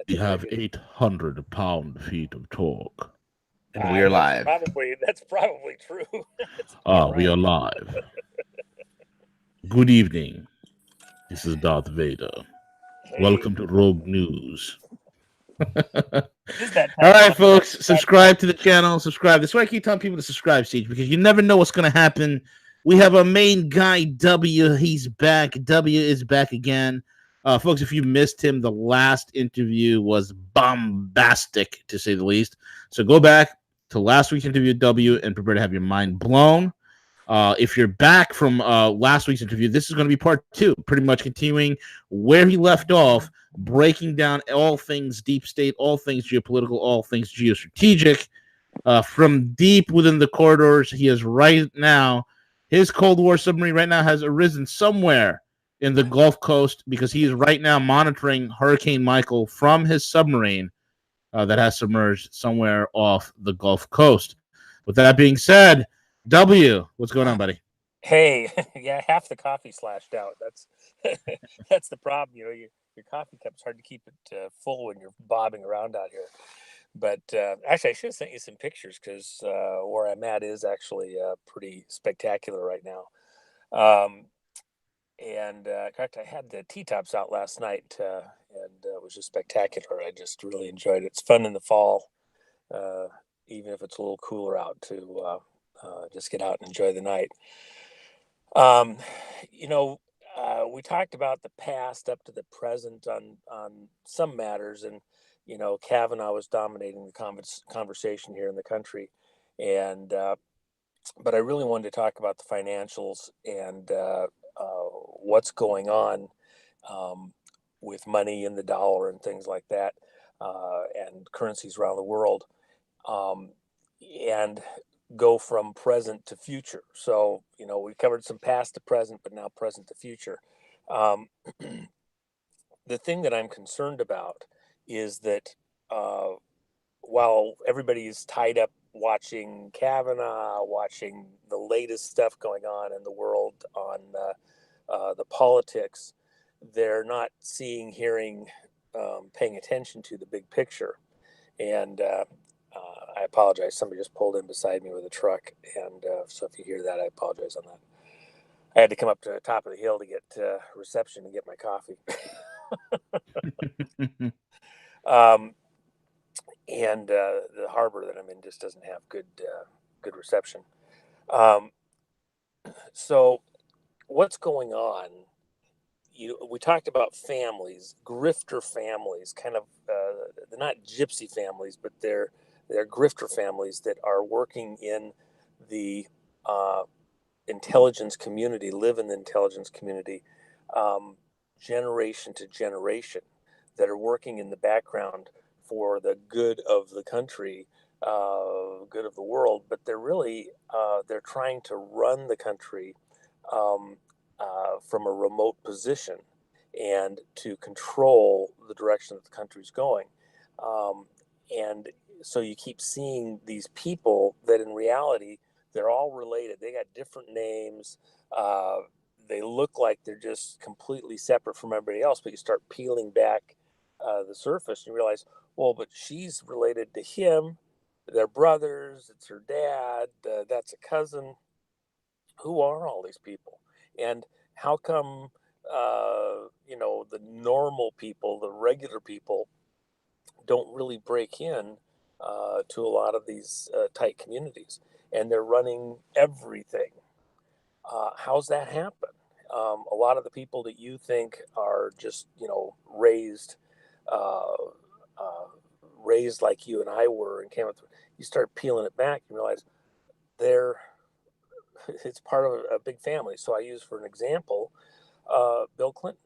We have 800 pound-feet of torque. And we are live. That's probably true. We are live. Good evening. This is Darth Vader. Hey. Welcome to Rogue News. All right, folks, subscribe to the channel. Subscribe. That's why I keep telling people to subscribe, Siege, because you never know what's going to happen. We have our main guy, W. He's back. W is back again. Folks, if you missed him, the last interview was bombastic, to say the least. So go back to last week's interview with W and prepare to have your mind blown. If you're back from last week's interview, this is going to be part 2, pretty much continuing where he left off, breaking down all things deep state, all things geopolitical, all things geostrategic. From deep within the corridors, he is right now. His Cold War submarine right now has arisen somewhere in the Gulf Coast because he is right now monitoring Hurricane Michael from his submarine that has submerged somewhere off the Gulf Coast. With that being said, W, what's going on, buddy? Hey, yeah, half the coffee slashed out. That's the problem. You know, your coffee cup's hard to keep it full when you're bobbing around out here. But actually, I should have sent you some pictures because where I'm at is actually pretty spectacular right now. And in fact, I had the T-tops out last night, and it was just spectacular. I just really enjoyed it. It's fun in the fall, even if it's a little cooler out, to just get out and enjoy the night. We talked about the past up to the present on some matters, and Kavanaugh was dominating the conversation here in the country, and but I really wanted to talk about the financials and what's going on with money and the dollar and things like that, and currencies around the world, and go from present to future. So, we covered some past to present, but now present to future. The thing that I'm concerned about is that while everybody's tied up watching Kavanaugh, watching the latest stuff going on in the world on the politics, they're not seeing, hearing, paying attention to the big picture. And I apologize. Somebody just pulled in beside me with a truck. And so if you hear that, I apologize on that. I had to come up to the top of the hill to get reception and get my coffee. And the harbor that I'm in just doesn't have good reception. So what's going on? We talked about families, grifter families, kind of they're not gypsy families, but they're grifter families that are working in the intelligence community, live in the intelligence community, generation to generation, that are working in the background for the good of the country, good of the world, but they're really they're trying to run the country from a remote position and to control the direction that the country's going. And so you keep seeing these people that in reality, they're all related. They got different names. They look like they're just completely separate from everybody else, but you start peeling back the surface and you realize, well, but she's related to him. They're brothers. It's her dad. That's a cousin. Who are all these people? And how come, the normal people, the regular people, don't really break in to a lot of these tight communities? And they're running everything. How's that happen? A lot of the people that you think are just, raised like you and I were and came up through, you start peeling it back and realize it's part of a big family. So I use for an example, Bill Clinton.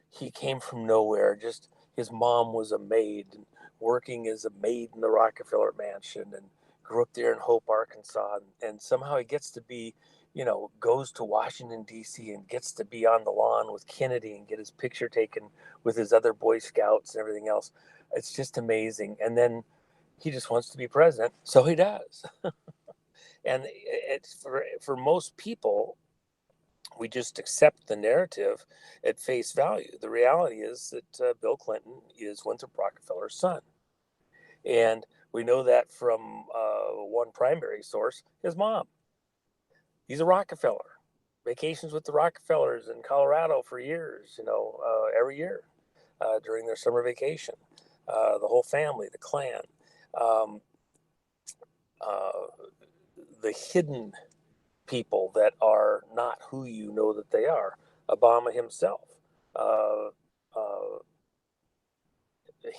He came from nowhere. Just his mom was a maid, and working as a maid in the Rockefeller Mansion, and grew up there in Hope, Arkansas. And somehow he gets to be, goes to Washington, D.C. and gets to be on the lawn with Kennedy and get his picture taken with his other Boy Scouts and everything else. It's just amazing. And then he just wants to be president. So he does. And it's for most people, we just accept the narrative at face value. The reality is that Bill Clinton is Winthrop Rockefeller's son. And we know that from one primary source, his mom. He's a Rockefeller. Vacations with the Rockefellers in Colorado for years, every year during their summer vacation. The whole family, the clan. Um, the hidden people that are not who you know that they are. Obama himself, uh, uh,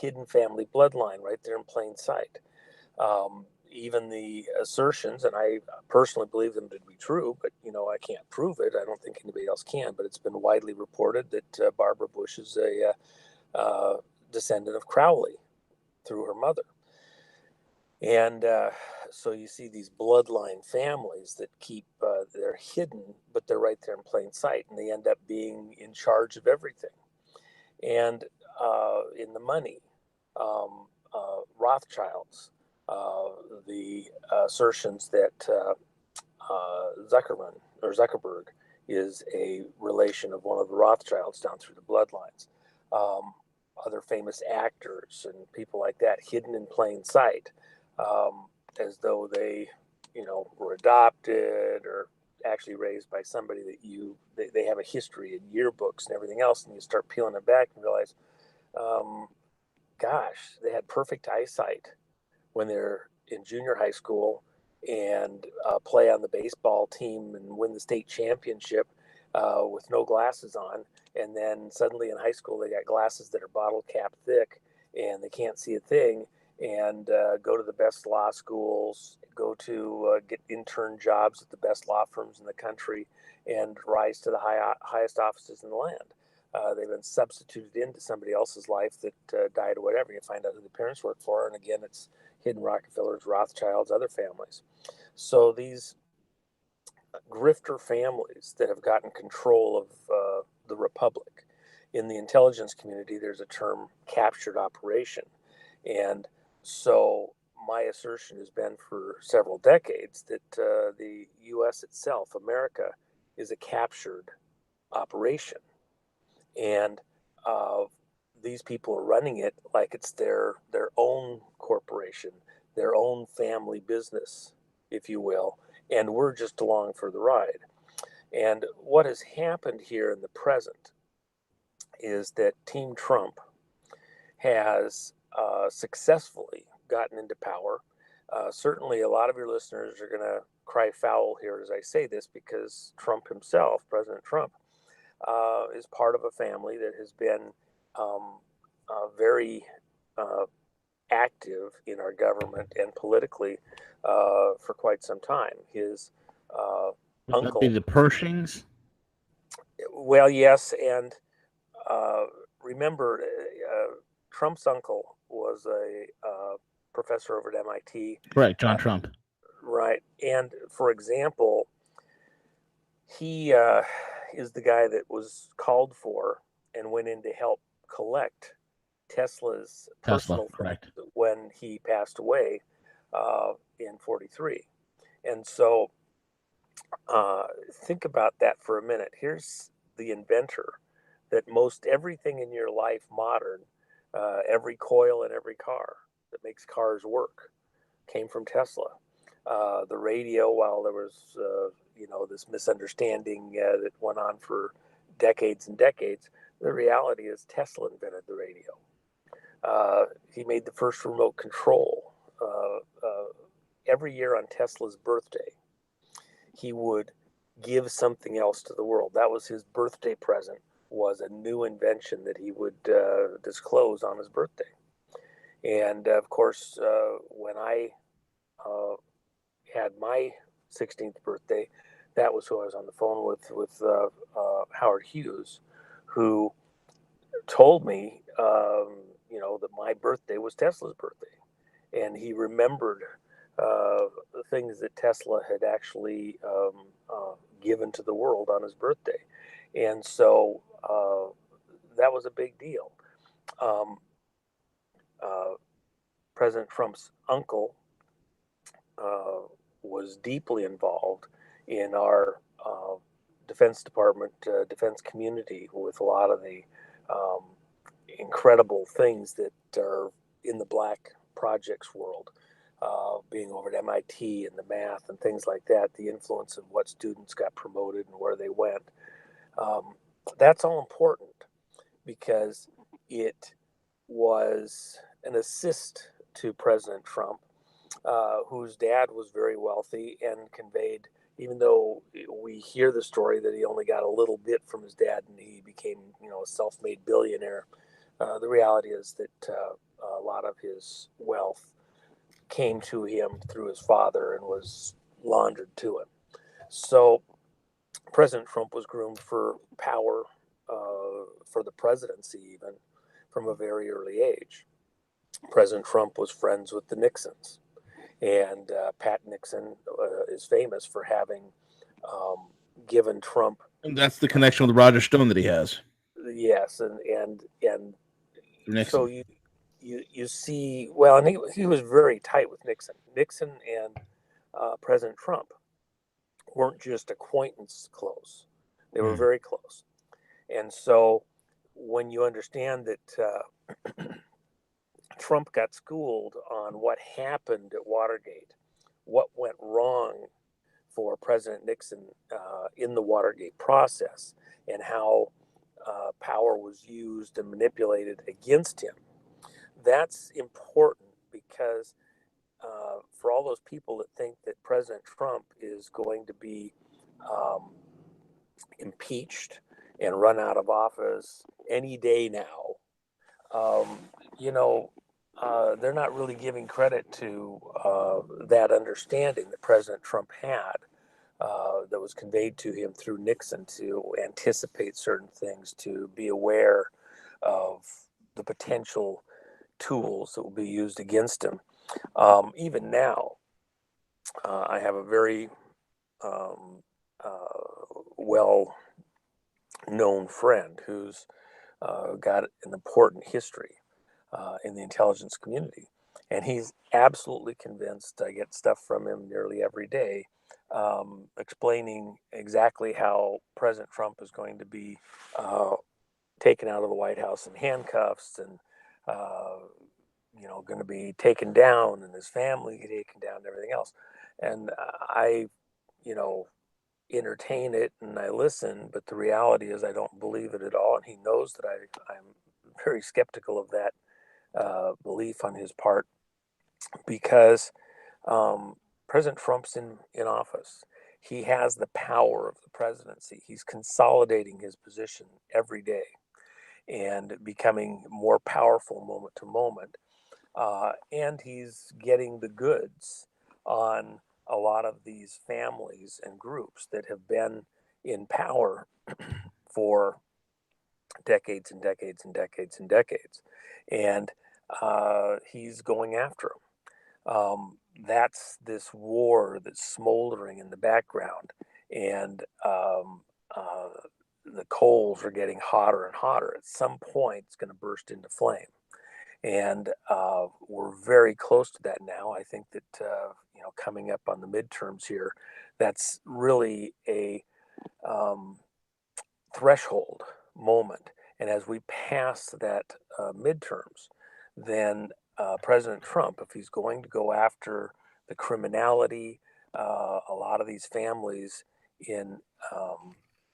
hidden family bloodline right there in plain sight. Even the assertions, and I personally believe them to be true, but I can't prove it. I don't think anybody else can, but it's been widely reported that Barbara Bush is a descendant of Crowley through her mother. And so you see these bloodline families that they're hidden, but they're right there in plain sight, and they end up being in charge of everything. And in the money, Rothschilds, the assertions that Zuckerberg is a relation of one of the Rothschilds down through the bloodlines. Other famous actors and people like that hidden in plain sight, as though they, were adopted or actually raised by somebody that they have a history in yearbooks and everything else, and you start peeling it back and realize, gosh, they had perfect eyesight when they're in junior high school and play on the baseball team and win the state championship with no glasses on. And then suddenly in high school, they got glasses that are bottle cap thick and they can't see a thing, and go to the best law schools, go to get intern jobs at the best law firms in the country, and rise to the highest offices in the land. They've been substituted into somebody else's life that died or whatever. You find out who the parents work for, and again, it's hidden Rockefellers, Rothschilds, other families. So these grifter families that have gotten control of the republic. In the intelligence community, there's a term, captured operation. And so my assertion has been for several decades that the U.S. itself, America, is a captured operation. And these people are running it like it's their own corporation, their own family business, if you will, and we're just along for the ride. And what has happened here in the present is that Team Trump has successfully gotten into power. Certainly, a lot of your listeners are going to cry foul here as I say this, because Trump himself, President Trump, is part of a family that has been very active in our government and politically for quite some time. His uncle. Be the Pershings? Well, yes, and remember, Trump's uncle was a professor over at MIT. Correct, John Trump. Right, and for example, he is the guy that was called for and went in to help collect Tesla's personal funds when he passed away in 43. And so think about that for a minute. Here's the inventor that most everything in your life modern, every coil in every car that makes cars work, came from Tesla. The radio, while there was this misunderstanding that went on for decades and decades, the reality is Tesla invented the radio. He made the first remote control. Every year on Tesla's birthday, he would give something else to the world. That was his birthday present, was a new invention that he would disclose on his birthday. And of course, when I had my 16th birthday, that was who I was on the phone with Howard Hughes, who told me, that my birthday was Tesla's birthday. And he remembered things that Tesla had actually given to the world on his birthday. And so that was a big deal. President Trump's uncle was deeply involved in our Defense Department, defense community with a lot of the um, incredible things that are in the black projects world, being over at MIT and the math and things like that, the influence of what students got promoted and where they went. Um, that's all important because it was an assist to President Trump, whose dad was very wealthy and conveyed, even though we hear the story that he only got a little bit from his dad and he became, a self-made billionaire. The reality is that a lot of his wealth came to him through his father and was laundered to him. So President Trump was groomed for power, for the presidency, even from a very early age. President Trump was friends with the Nixons, and Pat Nixon is famous for having given Trump. And that's the connection with Roger Stone that he has. Yes, and so you see, well, and he was very tight with Nixon. Nixon and President Trump weren't just acquaintance close; they were very close. And so when you understand that Trump got schooled on what happened at Watergate, what went wrong for President Nixon in the Watergate process, and how power was used and manipulated against him. That's important because for all those people that think that President Trump is going to be impeached and run out of office any day now, they're not really giving credit to that understanding that President Trump had, that was conveyed to him through Nixon, to anticipate certain things, to be aware of the potential tools that will be used against him. Even now, I have a very well-known friend who's got an important history in the intelligence community. And he's absolutely convinced. I get stuff from him nearly every day explaining exactly how President Trump is going to be taken out of the White House in handcuffs and, going to be taken down and his family taken down and everything else. And I, entertain it and I listen, but the reality is I don't believe it at all. And he knows that I'm very skeptical of that belief on his part because President Trump's in office. He has the power of the presidency. He's consolidating his position every day and becoming more powerful moment to moment. And he's getting the goods on a lot of these families and groups that have been in power for decades and decades and decades and decades. And he's going after them. That's this war that's smoldering in the background, and the coals are getting hotter and hotter. At some point, it's going to burst into flame, and we're very close to that now. I think that coming up on the midterms here, that's really a threshold moment. And as we pass that midterms, then President Trump, if he's going to go after the criminality, a lot of these families in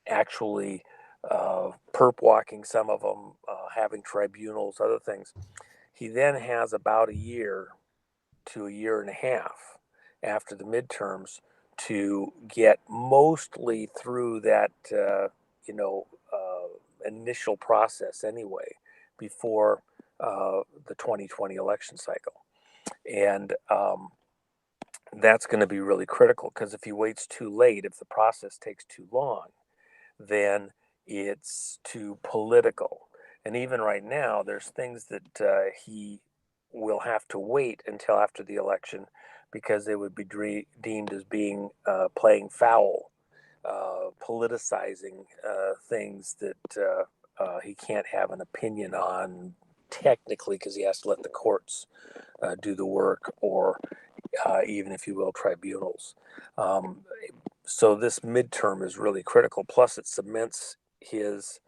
actually perp walking some of them, having tribunals, other things, he then has about a year to a year and a half after the midterms to get mostly through that, initial process anyway, before the 2020 election cycle. And that's going to be really critical because if he waits too late, if the process takes too long, then it's too political. And even right now, there's things that he will have to wait until after the election because they would be deemed as being playing foul, politicizing things that he can't have an opinion on technically because he has to let the courts do the work, or even, if you will, tribunals. So this midterm is really critical. Plus, it cements his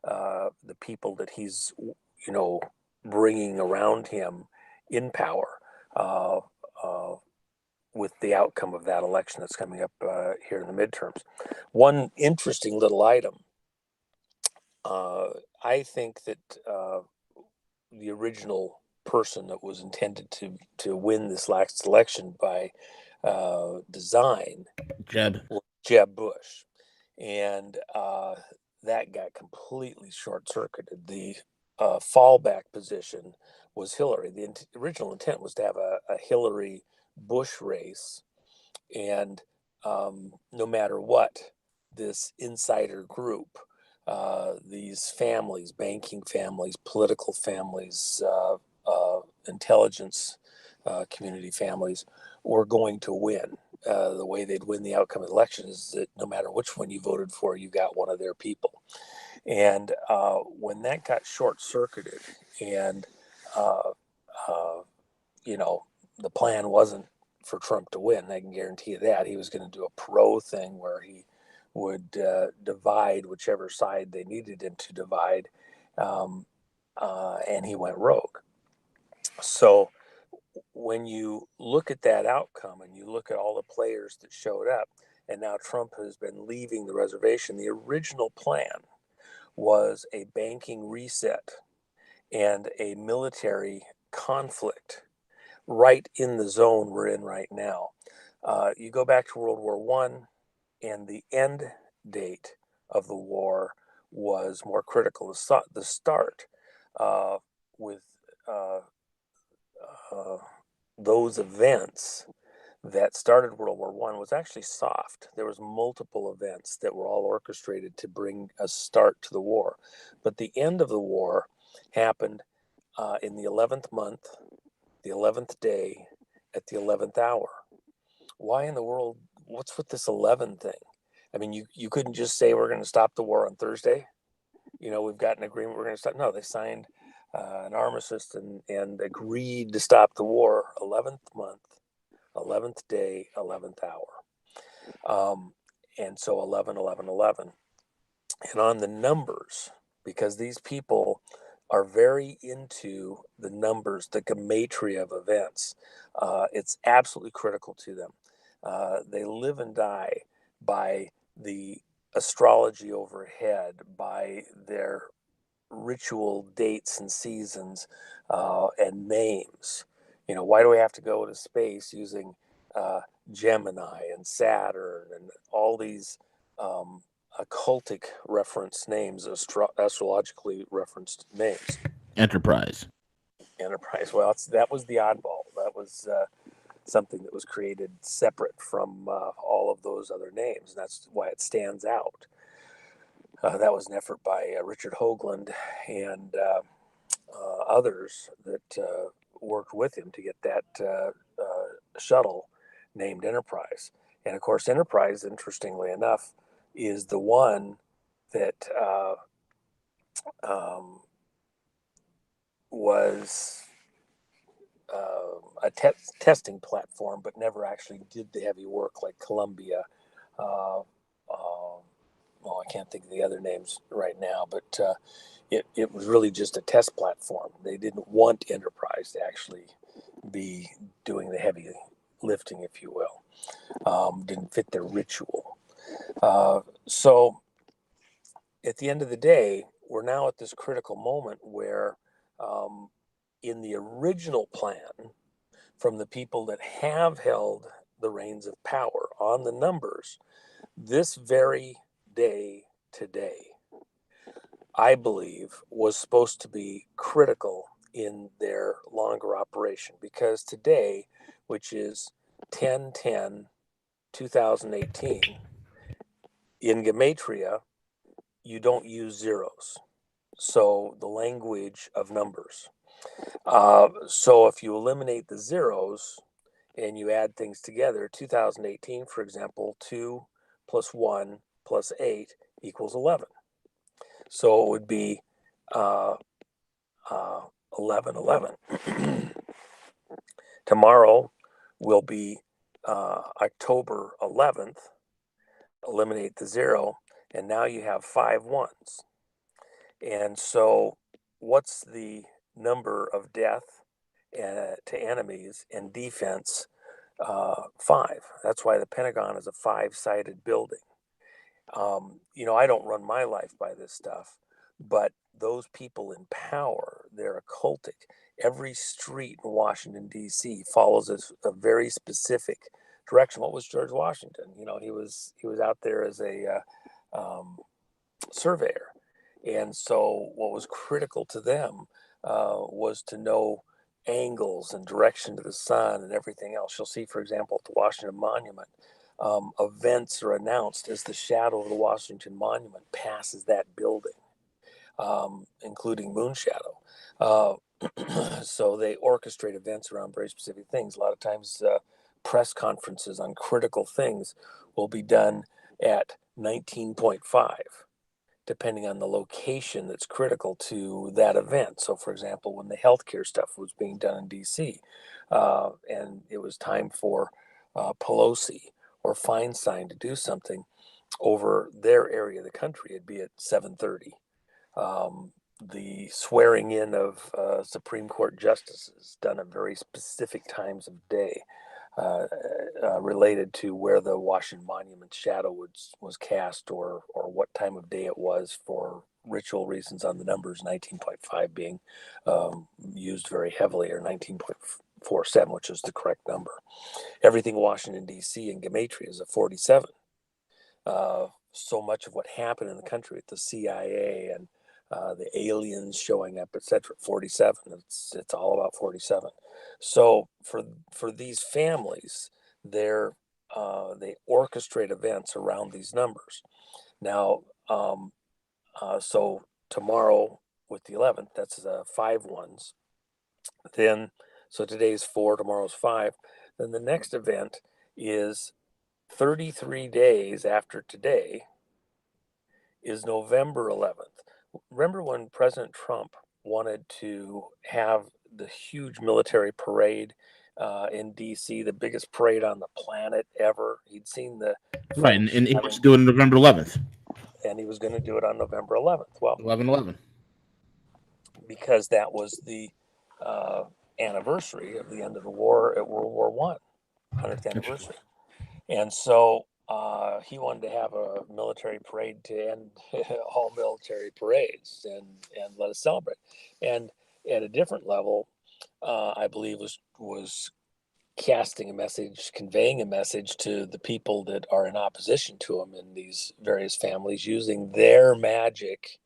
the people that he's bringing around him in power uh, uh, with the outcome of that election that's coming up here in the midterms. One interesting little item. I think that the original person that was intended to win this last election by design Jeb. was Jeb Bush, and that got completely short circuited. The fallback position was Hillary. The original intent was to have a Hillary Bush race, and no matter what, this insider group, these families, banking families, political families, intelligence community families, were going to win. The way they'd win the outcome of the election is that no matter which one you voted for, you got one of their people. And when that got short circuited, and uh, uh, the plan wasn't for Trump to win, I can guarantee you that. He was going to do a pro thing where he would divide whichever side they needed him to divide, and he went rogue. So when you look at that outcome and you look at all the players that showed up, and now Trump has been leaving the reservation, the original plan was a banking reset and a military conflict right in the zone we're in right now. You go back to World War One, and the end date of the war was more critical. The start with uh, uh, those events that started World War One was actually soft. There was multiple events that were all orchestrated to bring a start to the war, but the end of the war happened in the 11th month, the 11th day, at the 11th hour. Why in the world? What's with this 11 thing? I mean, you couldn't just say we're going to stop the war on Thursday. We've got an agreement. We're going to stop. No, they signed an armistice and agreed to stop the war 11th month, 11th day, 11th hour. And so 11, 11, 11. And on the numbers, because these people are very into the numbers, the gematria of events, it's absolutely critical to them. They live and die by the astrology overhead, by their ritual dates and seasons and names. Why do we have to go to space using Gemini and Saturn and all these occultic reference names, astrologically referenced names? Enterprise. Well, that was the oddball. That was something that was created separate from all of those other names. And that's why it stands out. That was an effort by Richard Hoagland and others that worked with him to get that shuttle named Enterprise. And of course, Enterprise, interestingly enough, is the one that was a testing platform, but never actually did the heavy work like Columbia. Well, I can't think of the other names right now, but it was really just a test platform. They didn't want Enterprise to actually be doing the heavy lifting, if you will. Didn't fit their ritual. So at the end of the day, we're now at this critical moment where in the original plan from the people that have held the reins of power on the numbers, this very day today, I believe, was supposed to be critical in their longer operation, because today, which is 10/10/2018, in Gematria, you don't use zeros. So the language of numbers. So if you eliminate the zeros and you add things together, 2018, for example, 2 plus 1 plus 8 equals 11. So it would be 11, 11. Tomorrow will be October 11th, eliminate the 0, and now you have 5 ones. And so what's the number of death to enemies and defense? 5. That's why the Pentagon is a 5-sided building. I don't run my life by this stuff, but those people in power, they're occultic. Every street in Washington, D.C. follows a very specific direction. What was George Washington? He was out there as a surveyor. And so what was critical to them was to know angles and direction to the sun and everything else. You'll see, for example, at the Washington Monument, events are announced as the shadow of the Washington Monument passes that building, including moon shadow. So they orchestrate events around very specific things. A lot of times, press conferences on critical things will be done at 19.5, depending on the location that's critical to that event. So, for example, when the healthcare stuff was being done in D.C., and it was time for Pelosi or Feinstein to do something over their area of the country, it'd be at 7:30. The swearing in of Supreme Court justices done at very specific times of day, related to where the Washington Monument shadow was cast, or what time of day it was, for ritual reasons on the numbers, 19.5 being used very heavily, or 19.47, which is the correct number. Everything Washington, D.C. and Gematria is a 47. So much of what happened in the country with the CIA and the aliens showing up, etc. 47. It's all about 47. So for these families, they orchestrate events around these numbers. Now, so tomorrow with the 11th, that's 5 ones. Then, so today's 4, tomorrow's 5. Then the next event is 33 days after today is November 11th. Remember when President Trump wanted to have the huge military parade in D.C., the biggest parade on the planet ever? He'd seen the right, and he wants to do it on November 11th. And he was going to do it on November 11th. Well, 11/11. Because that was the anniversary of the end of the war at World War I, 100th anniversary. And so he wanted to have a military parade to end all military parades and let us celebrate. And at a different level, I believe was casting a message, conveying a message to the people that are in opposition to him in these various families, using their magic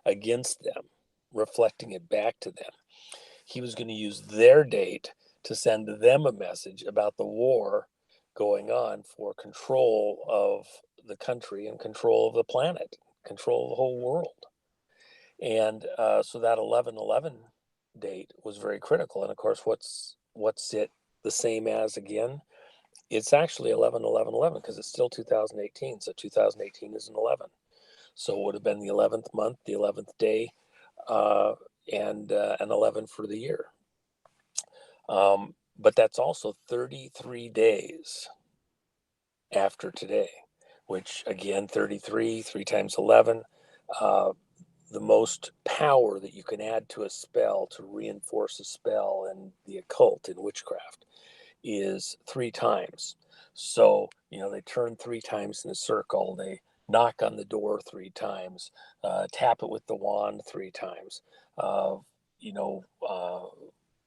against them, reflecting it back to them. He was going to use their date to send them a message about the war going on for control of the country and control of the planet, control of the whole world. And so that 11/11 date was very critical. And of course, what's it the same as again? It's actually 11/11/11 because it's still 2018. So 2018 is an 11. So it would have been the 11th month, the 11th day, and an 11 for the year. But that's also 33 days after today, which again, 33, 3 times 11, the most power that you can add to a spell to reinforce a spell in the occult, in witchcraft, is 3 times. So, they turn 3 times in a circle. They knock on the door 3 times, tap it with the wand 3 times.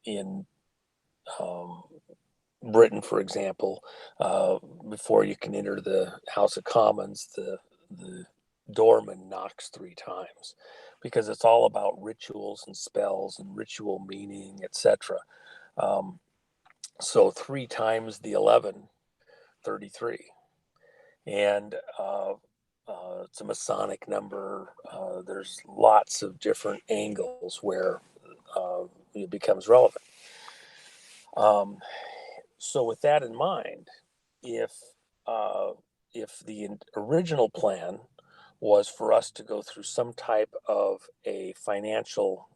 In Britain, for example, before you can enter the House of Commons, the doorman knocks 3 times, because it's all about rituals and spells and ritual meaning, etc. So 3 times the 11, 33. And it's a Masonic number. There's lots of different angles where it becomes relevant. So with that in mind, if the original plan was for us to go through some type of a financial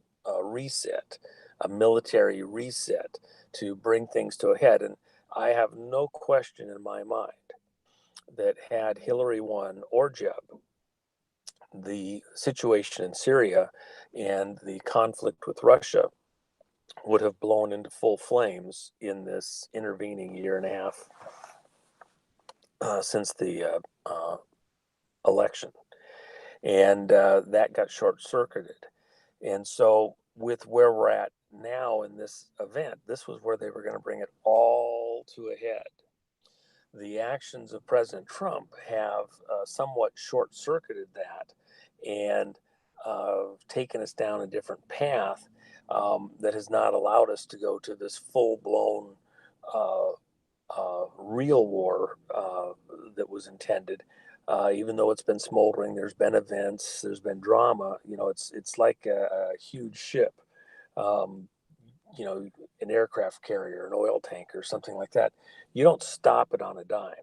reset, a military reset, to bring things to a head, and I have no question in my mind that had Hillary won or Jeb, the situation in Syria and the conflict with Russia would have blown into full flames in this intervening year and a half since the election. And that got short circuited. And so, with where we're at now in this event, this was where they were going to bring it all to a head. The actions of President Trump have somewhat short circuited that and taken us down a different path that has not allowed us to go to this full blown real war that was intended. Even though it's been smoldering, there's been events, there's been drama. It's like a huge ship. Um, an aircraft carrier, an oil tanker, something like that. You don't stop it on a dime.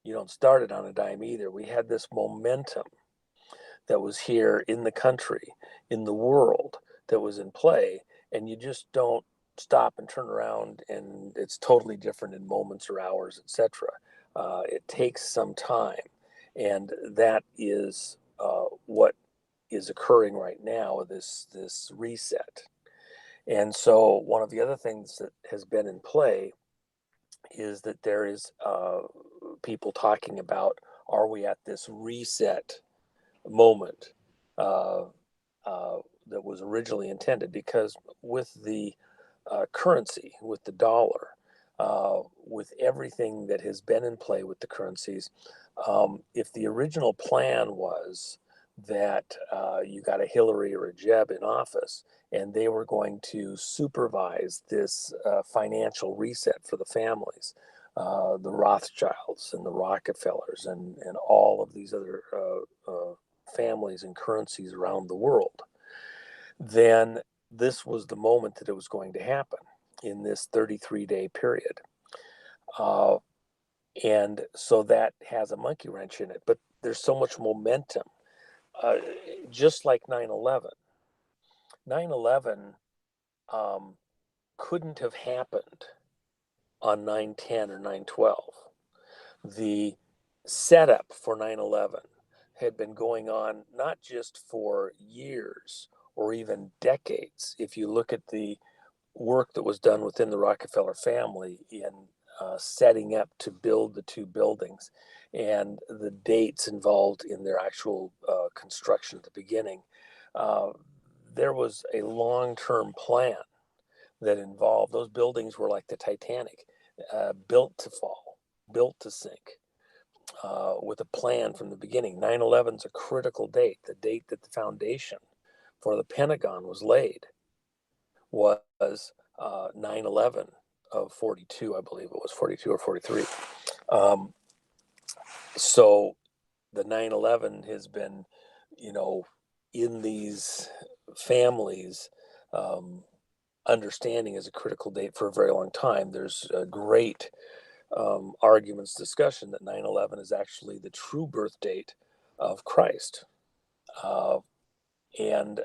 You don't start it on a dime either. We had this momentum that was here in the country, in the world, that was in play, and you just don't stop and turn around and it's totally different in moments or hours, etc. It takes some time, and that is what is occurring right now. This reset. And so, one of the other things that has been in play is that there is people talking about, are we at this reset moment uh, that was originally intended? Because with the currency, with the dollar, with everything that has been in play with the currencies, if the original plan was that you got a Hillary or a Jeb in office and they were going to supervise this financial reset for the families, the Rothschilds and the Rockefellers and all of these other families and currencies around the world, then this was the moment that it was going to happen in this 33-day period. And so that has a monkey wrench in it, but there's so much momentum. Just like 9/11. 9/11 couldn't have happened on 9/10 or 9/12. The setup for 9/11 had been going on not just for years or even decades. If you look at the work that was done within the Rockefeller family in setting up to build the two buildings and the dates involved in their actual construction at the beginning, there was a long-term plan that involved, those buildings were like the Titanic, built to fall, built to sink, with a plan from the beginning. 9/11 is a critical date, the date that the foundation for the Pentagon was laid was 9/11 of 42, I believe it was 42 or 43. So the 9/11 has been, in these families, understanding as a critical date for a very long time. There's a great arguments, discussion that 9/11 is actually the true birth date of Christ. And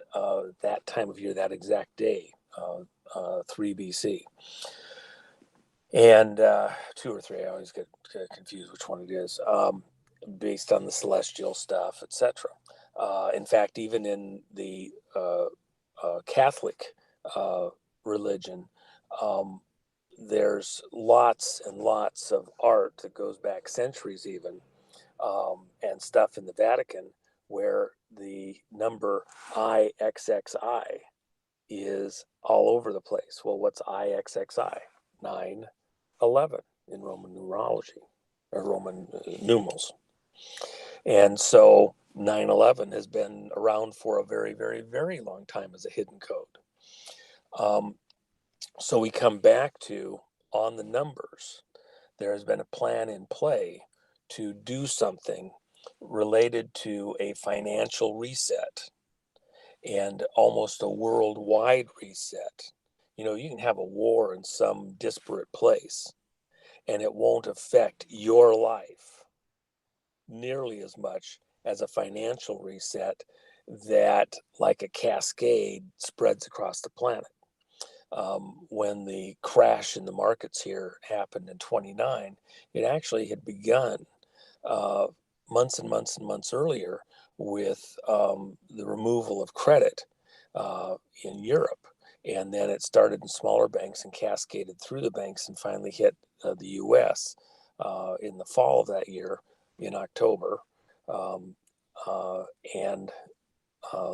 that time of year, that exact day, 3 BC. And 2 or 3, I always get confused which one it is, based on the celestial stuff, etc. In fact, even in the Catholic religion, there's lots and lots of art that goes back centuries even, and stuff in the Vatican where the number IXXI is all over the place. Well, what's IXXI? 9/11 in Roman numerology or Roman numerals. And so 9/11 has been around for a very, very, very long time as a hidden code. So we come back to, on the numbers, there has been a plan in play to do something related to a financial reset and almost a worldwide reset. You can have a war in some disparate place and it won't affect your life nearly as much as a financial reset that, like a cascade, spreads across the planet. When the crash in the markets here happened in 29, it actually had begun months and months and months earlier with the removal of credit in Europe. And then it started in smaller banks and cascaded through the banks and finally hit the U.S. In the fall of that year, in October, and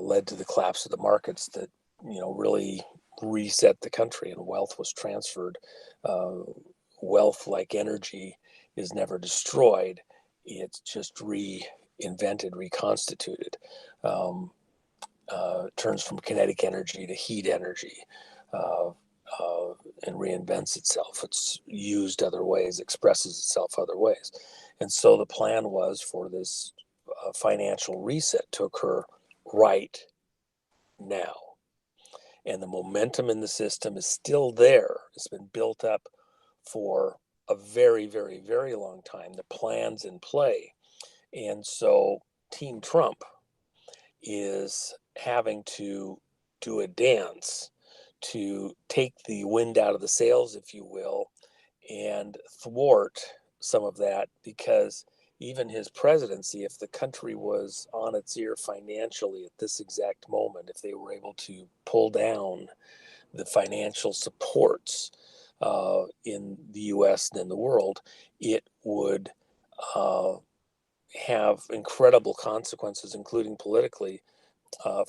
led to the collapse of the markets that really reset the country, and wealth was transferred. Wealth, like energy, is never destroyed; it's just reinvented, reconstituted. Turns from kinetic energy to heat energy, and reinvents itself. It's used other ways, expresses itself other ways. And so the plan was for this financial reset to occur right now. And the momentum in the system is still there. It's been built up for a very, very, very long time. The plan's in play. And so Team Trump is having to do a dance to take the wind out of the sails, if you will, and thwart some of that, because even his presidency, if the country was on its ear financially at this exact moment, if they were able to pull down the financial supports in the US and in the world, it would have incredible consequences, including politically,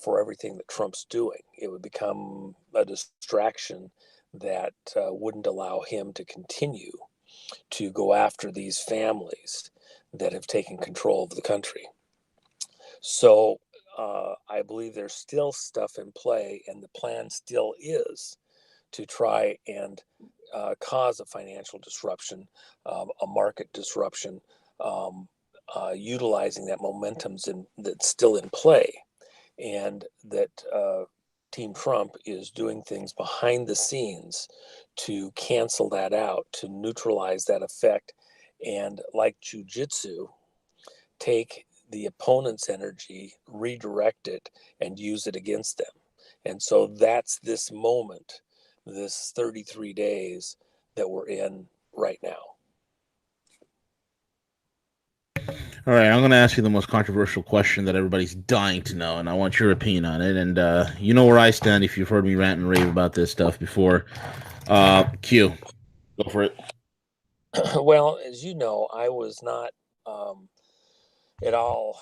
for everything that Trump's doing. It would become a distraction that wouldn't allow him to continue to go after these families that have taken control of the country. So I believe there's still stuff in play, and the plan still is to try and cause a financial disruption, a market disruption, utilizing that momentum's that's still in play, and that Team Trump is doing things behind the scenes to cancel that out, to neutralize that effect, and like jujitsu, take the opponent's energy, redirect it, and use it against them. And so that's this moment, this 33 days that we're in right now. All right, I'm going to ask you the most controversial question that everybody's dying to know, and I want your opinion on it. And you know where I stand if you've heard me rant and rave about this stuff before. Q, go for it. Well, as you know, I was not at all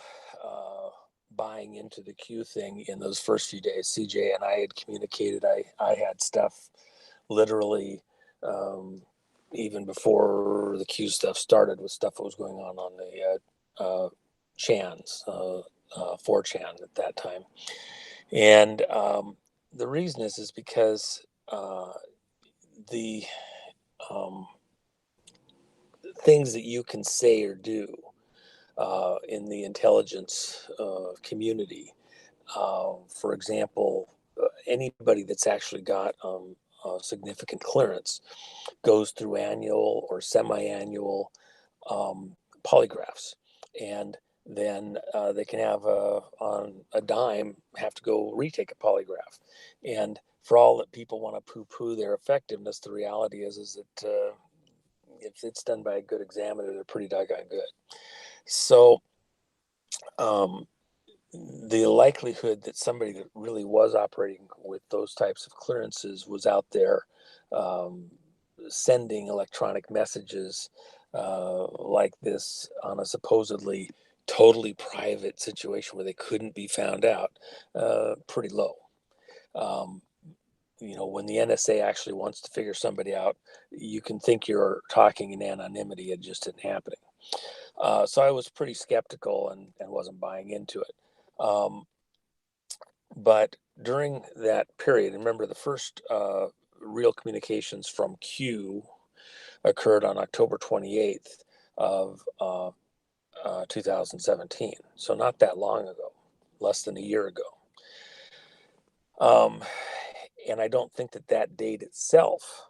buying into the Q thing in those first few days. CJ and I had communicated. I had stuff literally even before the Q stuff started, with stuff that was going on the Chans, 4chan at that time. And the reason is because the things that you can say or do in the intelligence community, for example, anybody that's actually got significant clearance goes through annual or semi-annual polygraphs, and then they can have on a dime have to go retake a polygraph. And for all that people want to poo-poo their effectiveness, the reality is that if it's done by a good examiner, they're pretty doggone good. So the likelihood that somebody that really was operating with those types of clearances was out there sending electronic messages like this on a supposedly totally private situation where they couldn't be found out, pretty low. When the NSA actually wants to figure somebody out, you can think you're talking in anonymity. It just isn't happening. So I was pretty skeptical and wasn't buying into it. But during that period, remember the first real communications from Q occurred on October 28th of 2017. So not that long ago, less than a year ago. And I don't think that date itself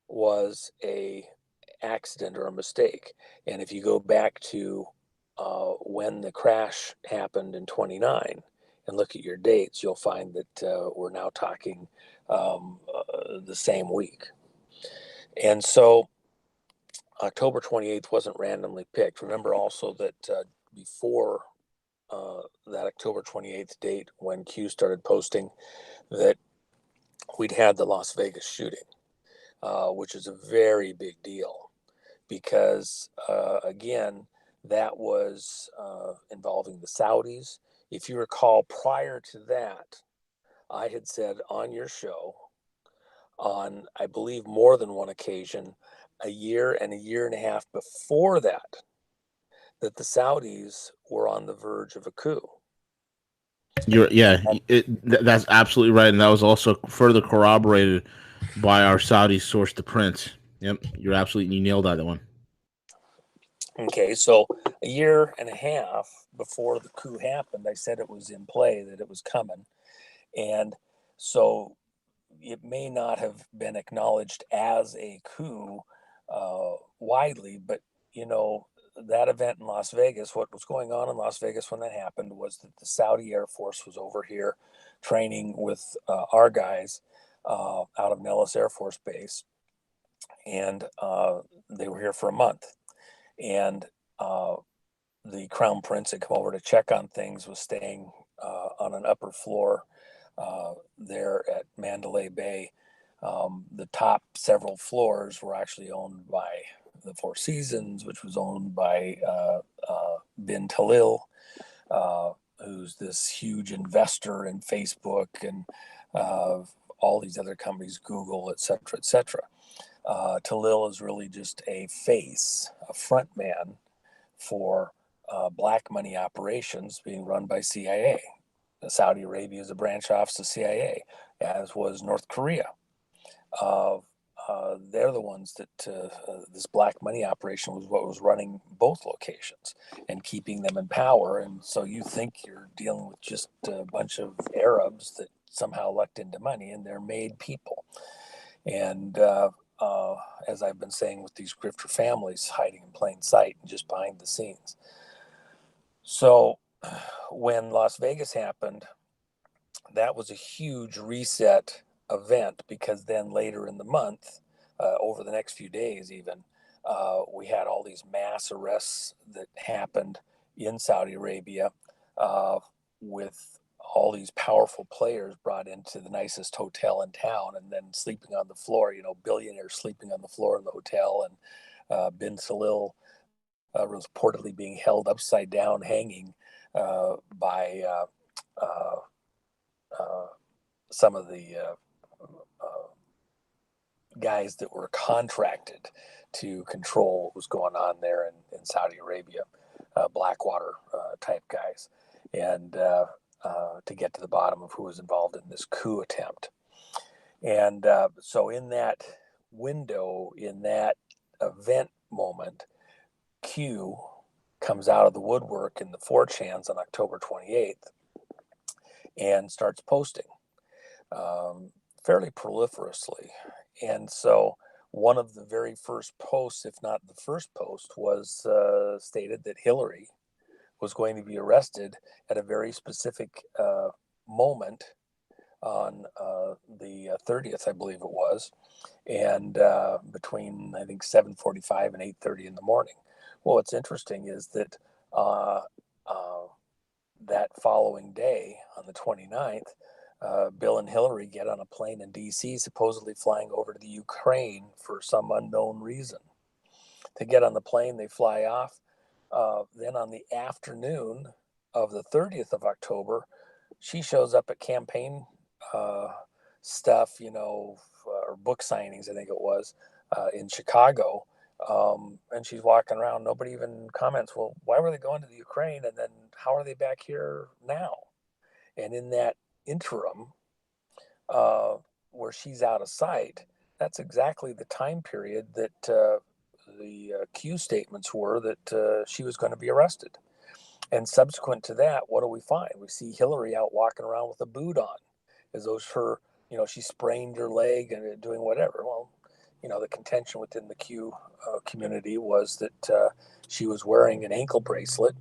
was a accident or a mistake. And if you go back to when the crash happened in 29 and look at your dates, you'll find that we're now talking the same week. And so October 28th wasn't randomly picked. Remember also that before that October 28th date, when Q started posting that we'd had the Las Vegas shooting, which is a very big deal because, again, that was involving the Saudis. If you recall, prior to that, I had said on your show, on I believe more than one occasion, a year and a half before that, that the Saudis were on the verge of a coup. That's absolutely right, and that was also further corroborated by our Saudi source, the Prince. Yep, you nailed that one. Okay, so a year and a half before the coup happened, I said it was in play, that it was coming, and so it may not have been acknowledged as a coup widely, but that event in Las Vegas, what was going on in Las Vegas when that happened was that the Saudi Air Force was over here training with our guys out of Nellis Air Force Base, and they were here for a month. And the Crown Prince had come over to check on things, was staying on an upper floor there at Mandalay Bay. The top several floors were actually owned by the Four Seasons, which was owned by bin Talil, who's this huge investor in Facebook and all these other companies, Google, et cetera, et cetera. Talil is really just a face, a front man for black money operations being run by CIA. Saudi Arabia is a branch office of CIA, as was North Korea. They're the ones that this black money operation was what was running both locations and keeping them in power. And so you think you're dealing with just a bunch of Arabs that somehow lucked into money, and they're made people. And as I've been saying with these grifter families, hiding in plain sight and just behind the scenes. So when Las Vegas happened, that was a huge reset event, because then later in the month, over the next few days even, we had all these mass arrests that happened in Saudi Arabia with all these powerful players brought into the nicest hotel in town and then sleeping on the floor, billionaires sleeping on the floor in the hotel, and bin Salil reportedly being held upside down, hanging by some of the guys that were contracted to control what was going on there in Saudi Arabia, Blackwater type guys, and to get to the bottom of who was involved in this coup attempt. And so in that window, in that event moment, Q comes out of the woodwork in the 4chans on October 28th and starts posting fairly proliferously. And so one of the very first posts, if not the first post, was stated that Hillary was going to be arrested at a very specific moment on the 30th, I believe it was, and between, I think, 7:45 and 8:30 in the morning. Well, what's interesting is that that following day, on the 29th, Bill and Hillary get on a plane in D.C., supposedly flying over to the Ukraine for some unknown reason. To get on the plane, they fly off. Then on the afternoon of the 30th of October, she shows up at campaign stuff, or book signings, I think it was, in Chicago. And she's walking around. Nobody even comments, well, why were they going to the Ukraine? And then how are they back here now? And in that interim, where she's out of sight, that's exactly the time period that the Q statements were that she was going to be arrested. And subsequent to that, what do we find? We see Hillary out walking around with a boot on, as though her, she sprained her leg and doing whatever. Well, the contention within the Q community was that she was wearing an ankle bracelet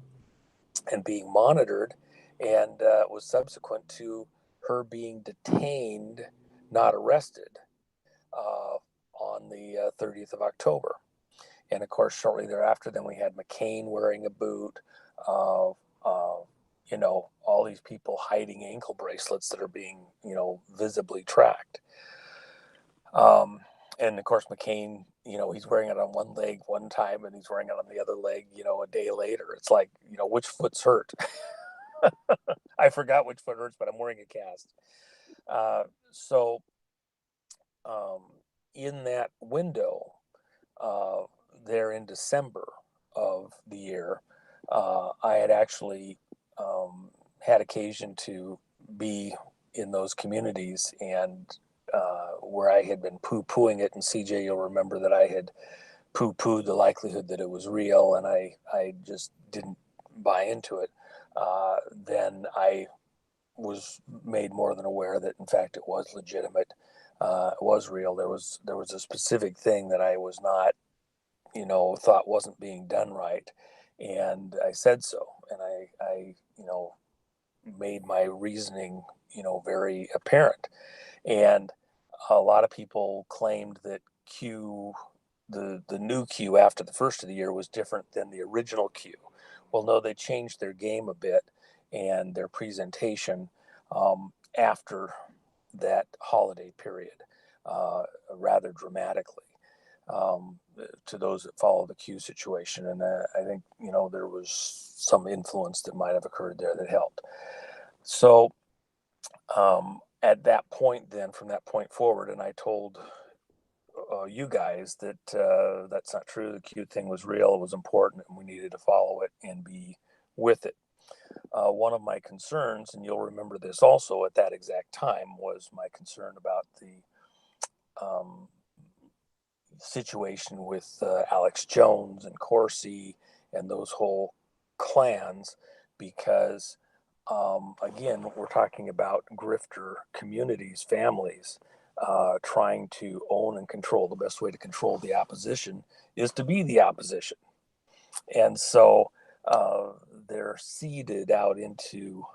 and being monitored, and was subsequent to her being detained, not arrested, on the 30th of October. And of course, shortly thereafter, then we had McCain wearing a boot. Uh, you know, all these people hiding ankle bracelets that are being, you know, visibly tracked. And of course, McCain, you know, he's wearing it on one leg one time and he's wearing it on the other leg, you know, a day later. It's like, you know, which foot's hurt? I forgot which foot hurts, but I'm wearing a cast. So in that window, there in December of the year, I had actually had occasion to be in those communities, and where I had been poo-pooing it, and CJ, you'll remember that I had poo-pooed the likelihood that it was real, and I just didn't buy into it. Then I was made more than aware that in fact it was legitimate, it was real. There was a specific thing that I was not, you know, thought wasn't being done right, and I said so, and I you know, made my reasoning, you know, very apparent. And a lot of people claimed that Q, the new Q after the first of the year, was different than the original Q. Well, no, they changed their game a bit and their presentation after that holiday period rather dramatically to those that follow the Q situation. And I think, you know, there was some influence that might have occurred there that helped. So at that point, then from that point forward, and I told you guys that that's not true. The Q thing was real. It was important, and we needed to follow it and be with it. One of my concerns, and you'll remember this also at that exact time, was my concern about the situation with Alex Jones and Corsi and those whole clans, because again, we're talking about grifter communities, families, trying to own and control. The best way to control the opposition is to be the opposition. And so they're seeded out into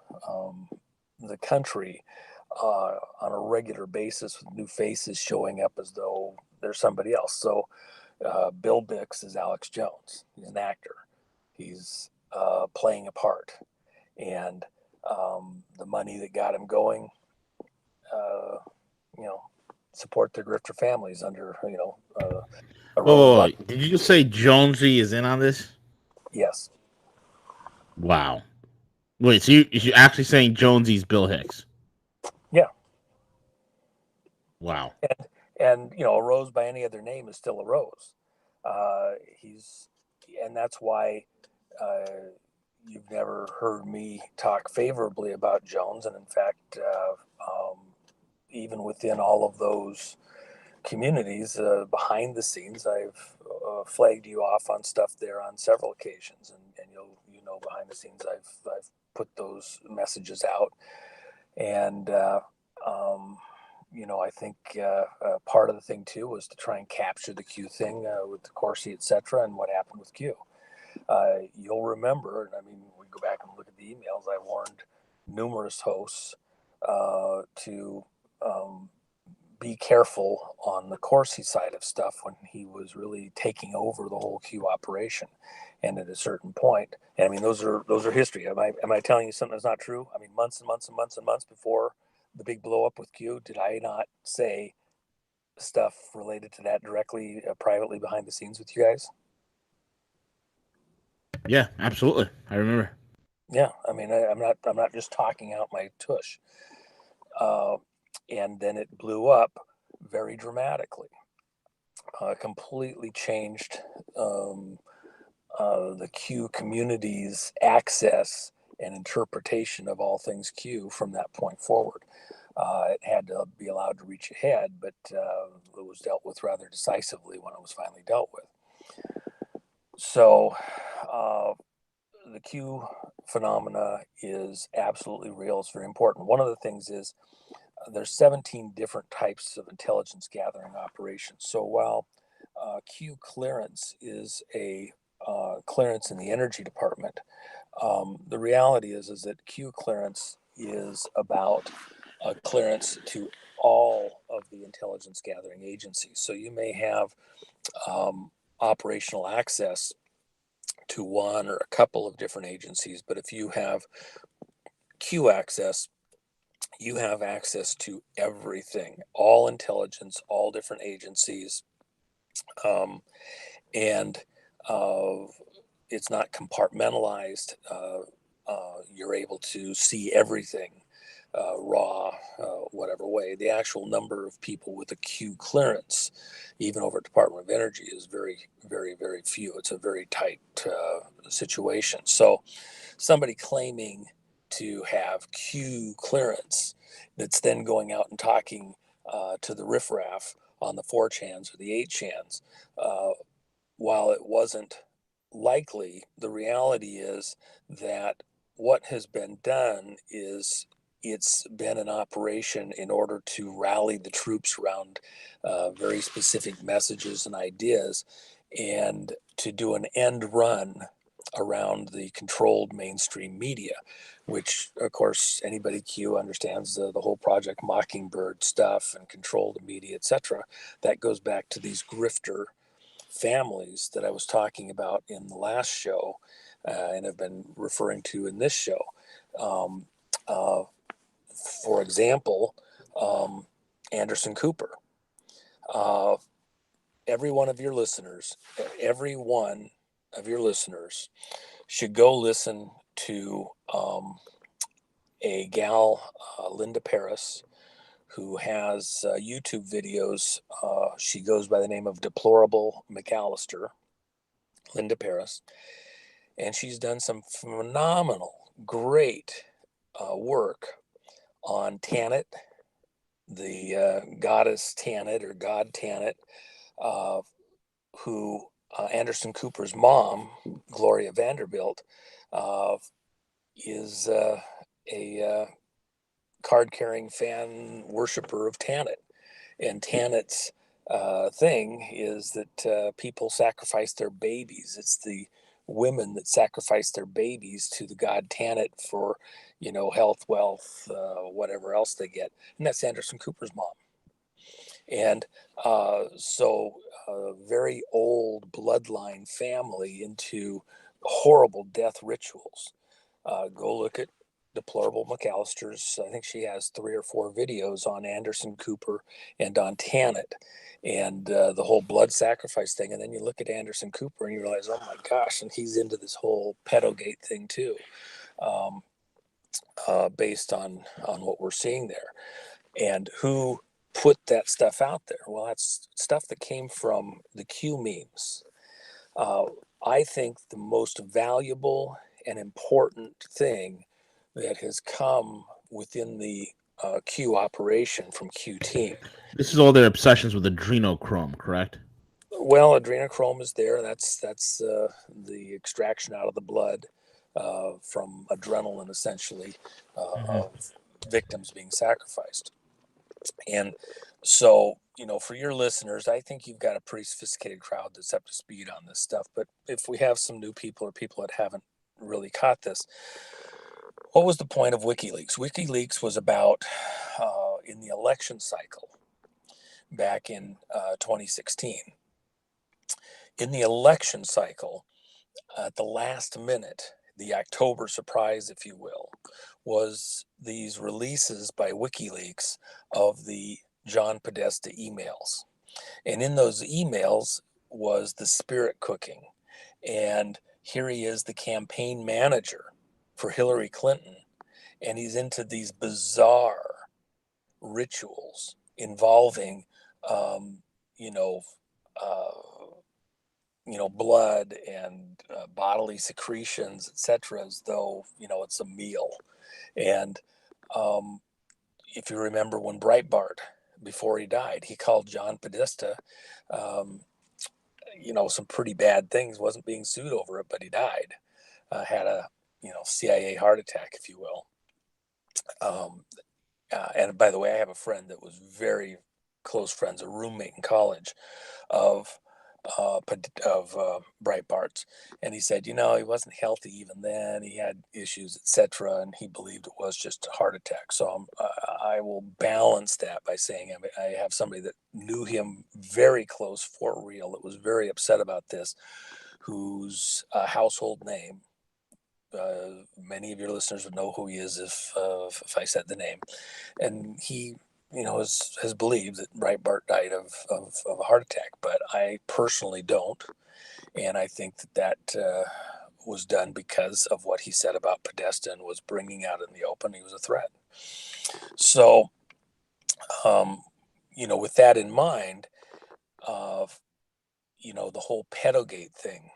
the country on a regular basis with new faces showing up as though they're somebody else. So Bill Bix is Alex Jones. He's an actor. He's playing a part. And the money that got him going, you know, support their grifter families under, you know, Oh, did you just say Jonesy is in on this? Yes. Wow. Wait, so you're actually saying Jonesy's Bill Hicks? Yeah. Wow. And you know, a rose by any other name is still a rose. And that's why you've never heard me talk favorably about Jones. And in fact, even within all of those communities, behind the scenes, I've flagged you off on stuff there on several occasions, and you know, behind the scenes, I've put those messages out, and you know, I think part of the thing too was to try and capture the Q thing with the Corsi, etc., and what happened with Q. You'll remember, and I mean, we go back and look at the emails. I warned numerous hosts to be careful on the Corsi side of stuff when he was really taking over the whole Q operation. And at a certain point, and I mean, those are history. Am I telling you something that's not true? I mean, months and months and months and months before the big blow up with Q, did I not say stuff related to that directly, privately behind the scenes with you guys? Yeah, absolutely. I remember. Yeah, I mean, I'm not just talking out my tush. And then it blew up very dramatically. Completely changed the Q community's access and interpretation of all things Q from that point forward. It had to be allowed to reach ahead, but it was dealt with rather decisively when it was finally dealt with. So the Q phenomena is absolutely real. It's very important. One of the things is there's 17 different types of intelligence gathering operations. So while Q clearance is a clearance in the energy department, the reality is that Q clearance is about a clearance to all of the intelligence gathering agencies. So you may have operational access to one or a couple of different agencies, but if you have Q access, you have access to everything, all intelligence, all different agencies, and it's not compartmentalized. You're able to see everything raw, whatever way. The actual number of people with a Q clearance, even over at Department of Energy, is very, very, very few. It's a very tight situation. So somebody claiming to have Q clearance that's then going out and talking to the riffraff on the 4chans or the 8chans, while it wasn't likely, the reality is that what has been done is it's been an operation in order to rally the troops around very specific messages and ideas, and to do an end run around the controlled mainstream media, which of course anybody Q understands the whole Project Mockingbird stuff and control the media, etc. That goes back to these grifter families that I was talking about in the last show, and have been referring to in this show. Um, uh, for example, Anderson Cooper. Uh, every one of your listeners, every one of your listeners should go listen to a gal, Linda Paris, who has YouTube videos. She goes by the name of Deplorable McAllister, Linda Paris, and she's done some phenomenal, great work on Tanit, the goddess Tanit or god Tanit, uh, who Anderson Cooper's mom, Gloria Vanderbilt, uh, is a card-carrying fan worshiper of Tanit. And Tanit's thing is that people sacrifice their babies. It's the women that sacrifice their babies to the god Tanit for, health, wealth, whatever else they get. And that's Anderson Cooper's mom. And so very old bloodline family into horrible death rituals. Go look at Deplorable McAllister's. I think she has 3 or 4 videos on Anderson Cooper and on Tanit and the whole blood sacrifice thing. And then you look at Anderson Cooper and you realize, oh my gosh, and he's into this whole pedogate thing too, based on what we're seeing there. And who put that stuff out there? Well, that's stuff that came from the Q memes. I think the most valuable and important thing that has come within the Q operation from Q team. This is all their obsessions with adrenochrome, correct? Well, adrenochrome is there. That's the extraction out of the blood from adrenaline, essentially, of victims being sacrificed. And so, for your listeners, I think you've got a pretty sophisticated crowd that's up to speed on this stuff. But if we have some new people or people that haven't really caught this, what was the point of WikiLeaks? WikiLeaks was about in the election cycle back in 2016. In the election cycle, at the last minute, the October surprise, if you will, was these releases by WikiLeaks of the John Podesta emails. And in those emails was the spirit cooking. And here he is, the campaign manager for Hillary Clinton. And he's into these bizarre rituals involving, you know, blood and bodily secretions, etc., as though, it's a meal. And if you remember when Breitbart, before he died, he called John Podesta, some pretty bad things, wasn't being sued over it, but he died, had a, CIA heart attack, if you will. And by the way, I have a friend that was very close friends, a roommate in college of Breitbart's, and he said, he wasn't healthy even then. He had issues, etc., and he believed it was just a heart attack. So I will balance that by saying I have somebody that knew him very close for real, that was very upset about this, whose household name. Many of your listeners would know who he is if I said the name, and he has believed that Breitbart died of a heart attack, but I personally don't. And I think that was done because of what he said about Podesta and was bringing out in the open. He was a threat. So, with that in mind, the whole pedogate thing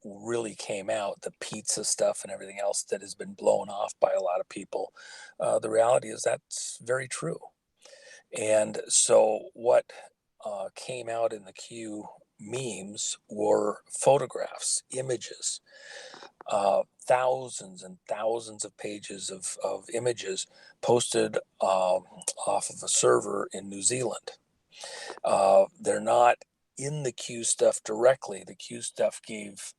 really came out, the pizza stuff and everything else that has been blown off by a lot of people. The reality is that's very true. And so what came out in the Q memes were photographs, images, thousands and thousands of pages of images posted off of a server in New Zealand. They're not in the Q stuff directly. The Q stuff gave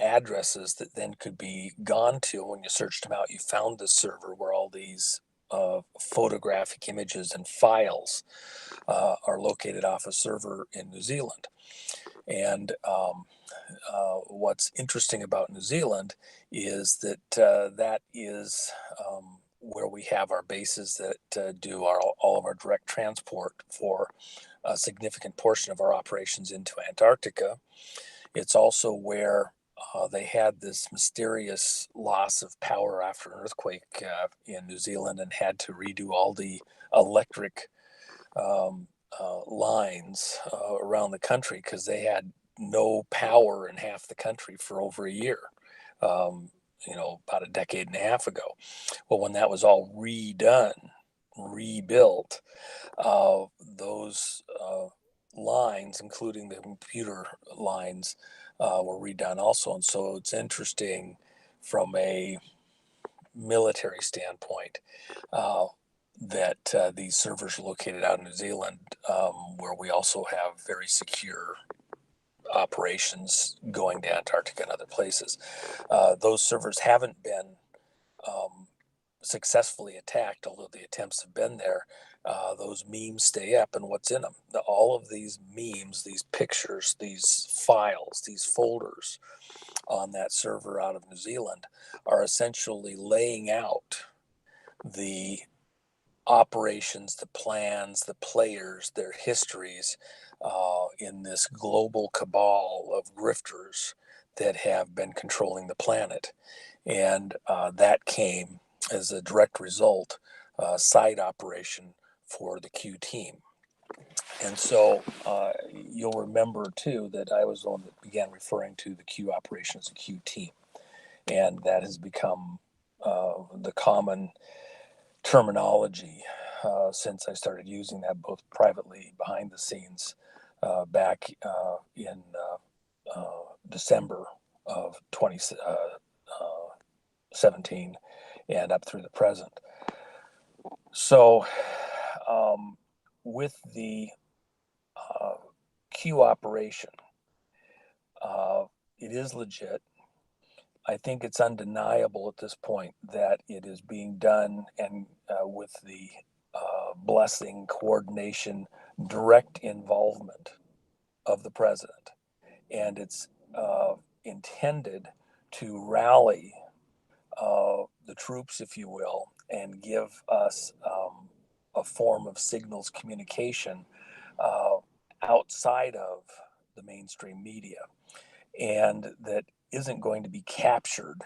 addresses that then could be gone to. When you searched them out, you found this server where all these photographic images and files are located off a server in New Zealand. And what's interesting about New Zealand is that that is where we have our bases that do all of our direct transport for a significant portion of our operations into Antarctica. It's also where they had this mysterious loss of power after an earthquake in New Zealand and had to redo all the electric lines around the country because they had no power in half the country for over a year, about a decade and a half ago. Well, when that was all rebuilt, those lines, including the computer lines, were redone also. And so it's interesting from a military standpoint that these servers are located out in New Zealand, where we also have very secure operations going to Antarctica and other places. Those servers haven't been successfully attacked, although the attempts have been there. Those memes stay up, and what's in them? All of these memes, these pictures, these files, these folders on that server out of New Zealand are essentially laying out the operations, the plans, the players, their histories in this global cabal of grifters that have been controlling the planet. And that came as a direct result, side operation for the Q team. And so you'll remember too that I was the one that began referring to the Q operation as a Q team. And that has become the common terminology since I started using that both privately behind the scenes back in December of 2017 and up through the present. So with the Q operation, it is legit. I think it's undeniable at this point that it is being done and with the blessing, coordination, direct involvement of the president. And it's intended to rally the troops, if you will, and give us a form of signals communication outside of the mainstream media. And that isn't going to be captured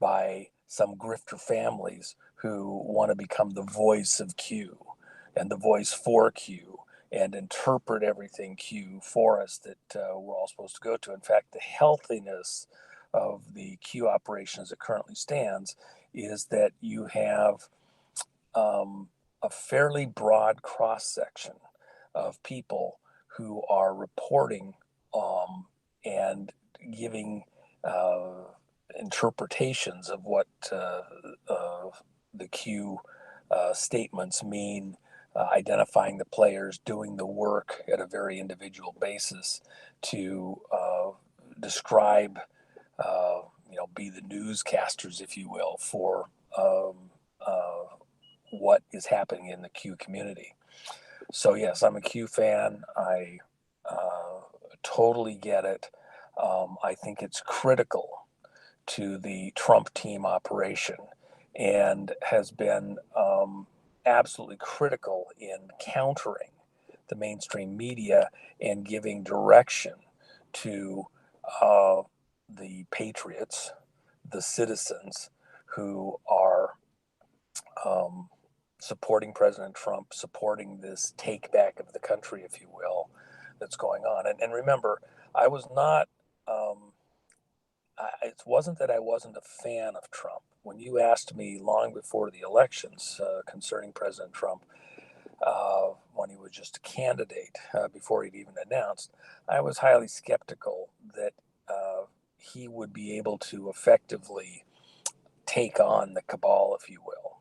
by some grifter families who want to become the voice of Q and the voice for Q and interpret everything Q for us that we're all supposed to go to. In fact, the healthiness of the Q operation as it currently stands is that you have a fairly broad cross section of people who are reporting and giving interpretations of what the Q statements mean identifying the players, doing the work at a very individual basis to describe, be the newscasters, if you will, for what is happening in the Q community. So yes, I'm a Q fan. I totally get it. I think it's critical to the Trump team operation and has been absolutely critical in countering the mainstream media and giving direction to the patriots, the citizens who are supporting President Trump, supporting this take back of the country, if you will, that's going on. And remember, I was not, it wasn't that I wasn't a fan of Trump. When you asked me long before the elections concerning President Trump, when he was just a candidate, before he'd even announced, I was highly skeptical that he would be able to effectively take on the cabal, if you will,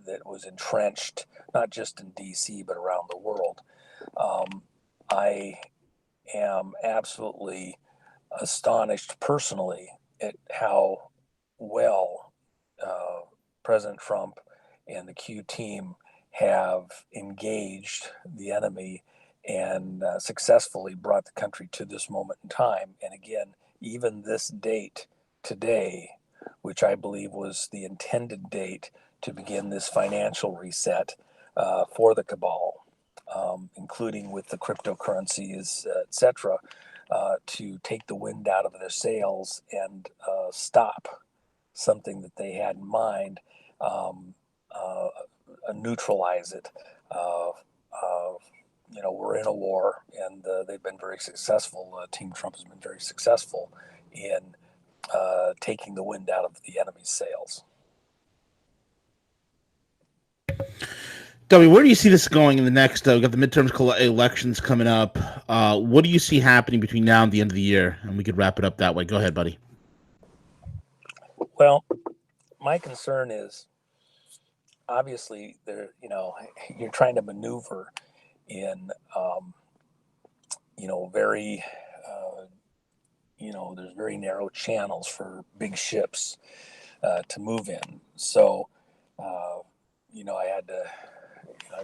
that was entrenched not just in D.C. but around the world. I am absolutely astonished personally at how well President Trump and the Q team have engaged the enemy and successfully brought the country to this moment in time. And again, even this date today, which I believe was the intended date to begin this financial reset for the cabal, including with the cryptocurrencies, etc., to take the wind out of their sails and stop something that they had in mind, neutralize it. We're in a war, and they've been very successful. Team Trump has been very successful in taking the wind out of the enemy's sails. W, where do you see this going in the next? We've got the midterm elections coming up. What do you see happening between now and the end of the year? And we could wrap it up that way. Go ahead, buddy. Well, my concern is obviously you're trying to maneuver in very there's very narrow channels for big ships to move in. So I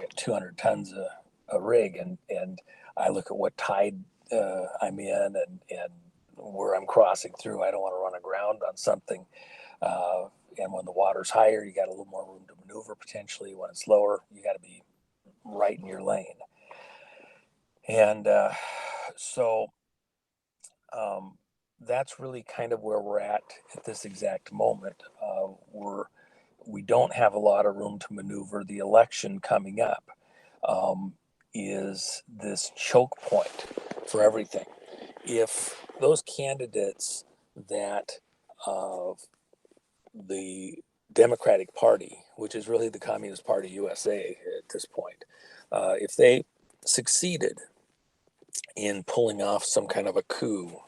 got 200 tons a rig, and I look at what tide I'm in and where I'm crossing through. I don't want to run aground on something. And when the water's higher, you got a little more room to maneuver potentially. When it's lower, you got to be right in your lane. And so that's really kind of where we're at this exact moment. We don't have a lot of room to maneuver. The election coming up is this choke point for everything. If those candidates that the Democratic Party, which is really the Communist Party USA at this point, if they succeeded in pulling off some kind of a coup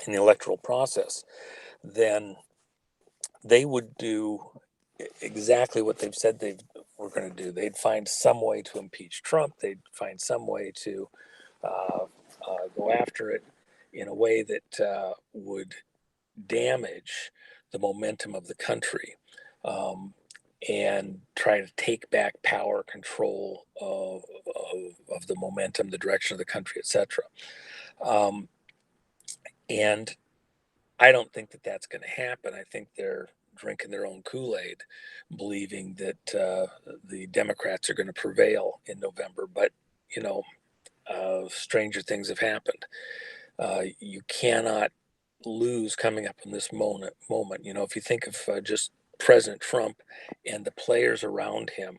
in the electoral process, then they would do exactly what they've said they were going to do. They'd find some way to impeach Trump. They'd find some way to go after it in a way that would damage the momentum of the country and try to take back power, control of the momentum, the direction of the country, etc. And I don't think that that's going to happen. I think they're drinking their own Kool-Aid, believing that the Democrats are going to prevail in November. But, stranger things have happened. You cannot lose coming up in this moment. If you think of just President Trump and the players around him,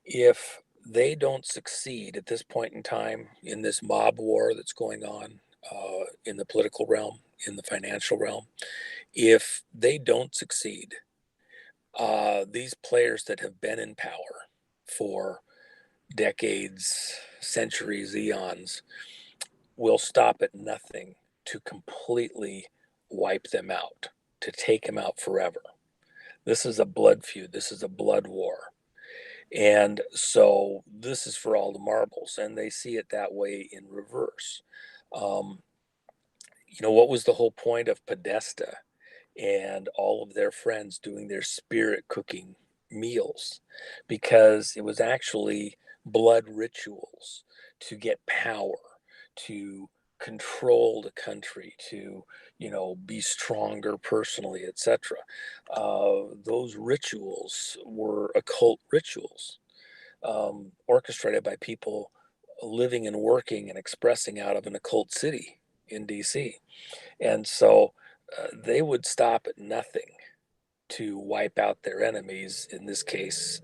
if they don't succeed at this point in time in this mob war that's going on in the political realm, in the financial realm, if they don't succeed, these players that have been in power for decades, centuries, eons, will stop at nothing to completely wipe them out, to take them out forever. This is a blood feud. This is a blood war. And so this is for all the marbles, and they see it that way in reverse. Um, what was the whole point of Podesta and all of their friends doing their spirit cooking meals? Because it was actually blood rituals to get power, to control the country, to be stronger personally, etc. Those rituals were occult rituals, orchestrated by people living and working and expressing out of an occult city in DC. And so they would stop at nothing to wipe out their enemies, in this case,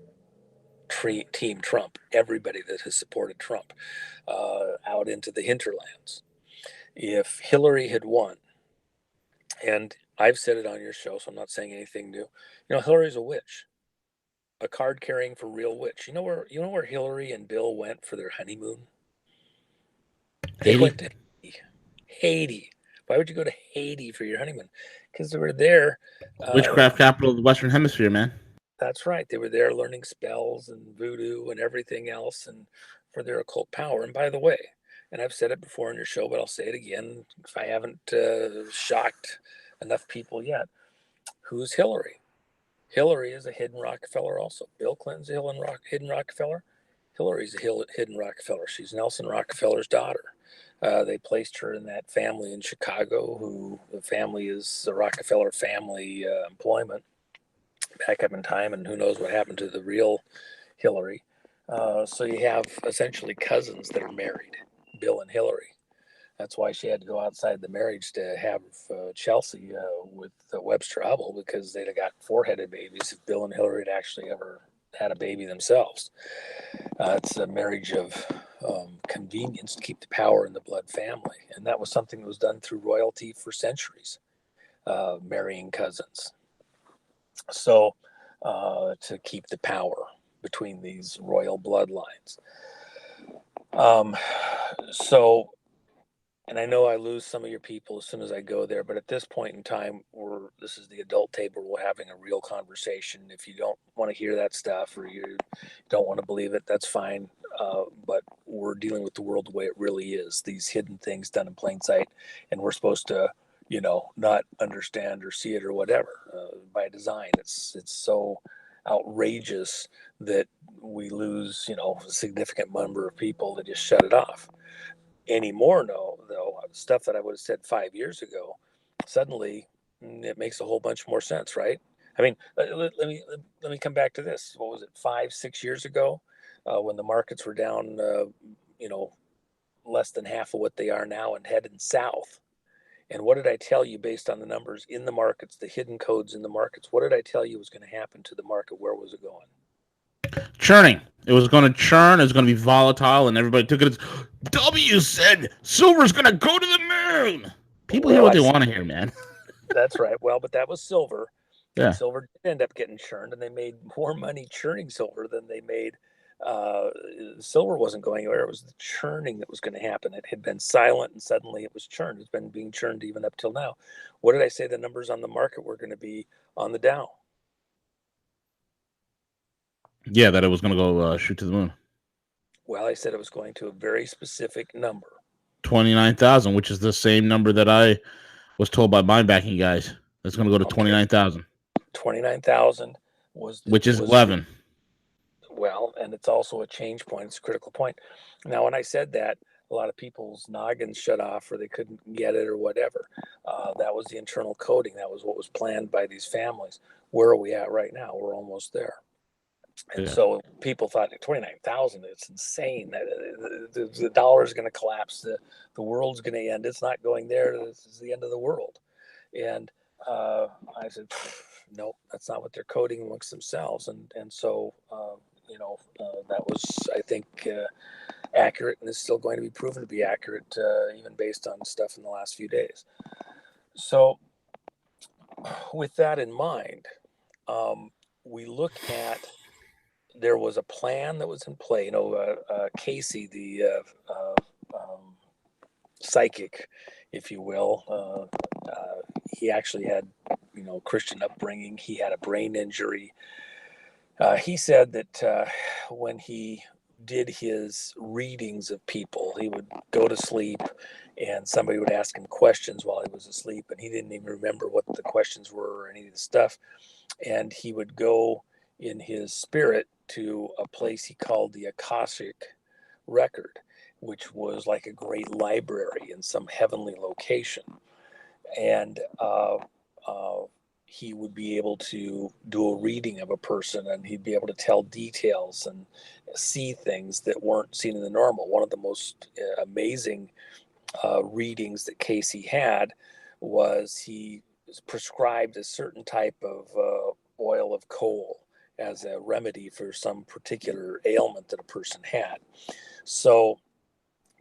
Team Trump, everybody that has supported Trump, out into the hinterlands. If Hillary had won, and I've said it on your show, so I'm not saying anything new, Hillary's a witch, a card carrying for real witch. You know where Hillary and Bill went for their honeymoon? They Haiti, went to Haiti. Why would you go to Haiti for your honeymoon? Because they were there. witchcraft capital of the Western Hemisphere, man. That's right. They were there learning spells and voodoo and everything else, and for their occult power. And by the way, and I've said it before on your show, but I'll say it again if I haven't shocked enough people yet. Who's Hillary? Hillary is a hidden Rockefeller also. Bill Clinton's a hidden Rockefeller. Hillary's a hidden Rockefeller. She's Nelson Rockefeller's daughter. They placed her in that family in Chicago, who the family is the Rockefeller family employment back up in time, and who knows what happened to the real Hillary. So you have essentially cousins that are married, Bill and Hillary. That's why she had to go outside the marriage to have Chelsea with Webster Hubble, because they'd have got four-headed babies if Bill and Hillary had actually ever had a baby themselves. It's a marriage of convenience to keep the power in the blood family. And that was something that was done through royalty for centuries, marrying cousins. So to keep the power between these royal bloodlines. And I know I lose some of your people as soon as I go there, but at this point in time, this is the adult table. We're having a real conversation. If you don't want to hear that stuff, or you don't want to believe it, that's fine. But we're dealing with the world the way it really is. These hidden things done in plain sight, and we're supposed to, not understand or see it or whatever by design. It's so outrageous that we lose, a significant number of people that just shut it off. Anymore, no, though, stuff that I would have said 5 years ago, suddenly it makes a whole bunch more sense, right? I mean, let me come back to this. What was it, 5, 6 years ago, when the markets were down, less than half of what they are now and heading south? And what did I tell you based on the numbers in the markets, the hidden codes in the markets? What did I tell you was going to happen to the market? Where was it going? Churning. It was going to churn. It was going to be volatile, and everybody took it as W said silver's going to go to the moon. People hear what they want to hear, man. That's right. Well, but that was silver. Yeah. Silver did end up getting churned, and they made more money churning silver than they made. Silver wasn't going anywhere. It was the churning that was going to happen. It had been silent, and suddenly it was churned. It's been being churned even up till now. What did I say the numbers on the market were going to be on the Dow? Yeah, that it was going to go shoot to the moon. Well, I said it was going to a very specific number. 29,000, which is the same number that I was told by my backing guys. It's going to go to 29,000. 29,000 was... Which is 11. Well, and it's also a change point. It's a critical point. Now, when I said that, a lot of people's noggins shut off, or they couldn't get it, or whatever. That was the internal coding. That was what was planned by these families. Where are we at right now? We're almost there. And so people thought 29,000, it's insane. The dollar is going to collapse. The world's going to end. It's not going there. This is the end of the world. And I said, no, that's not what they're coding amongst themselves. And so, that was, I think, accurate, and is still going to be proven to be accurate, even based on stuff in the last few days. So with that in mind, we look at, there was a plan that was in play. Casey, the psychic, if you will, he actually had, Christian upbringing. He had a brain injury. He said that when he did his readings of people, he would go to sleep and somebody would ask him questions while he was asleep, and he didn't even remember what the questions were or any of the stuff. And he would go in his spirit to a place he called the Akashic Record, which was like a great library in some heavenly location. And he would be able to do a reading of a person, and he'd be able to tell details and see things that weren't seen in the normal. One of the most amazing readings that Casey had was he prescribed a certain type of oil of coal as a remedy for some particular ailment that a person had. So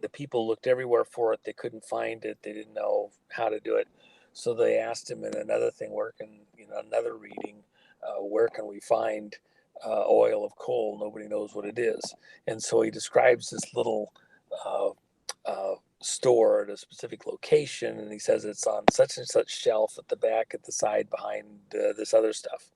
the people looked everywhere for it. They couldn't find it. They didn't know how to do it. So they asked him in another thing, another reading, where can we find oil of coal? Nobody knows what it is. And so he describes this little store at a specific location, and he says it's on such and such shelf at the back, at the side, behind this other stuff.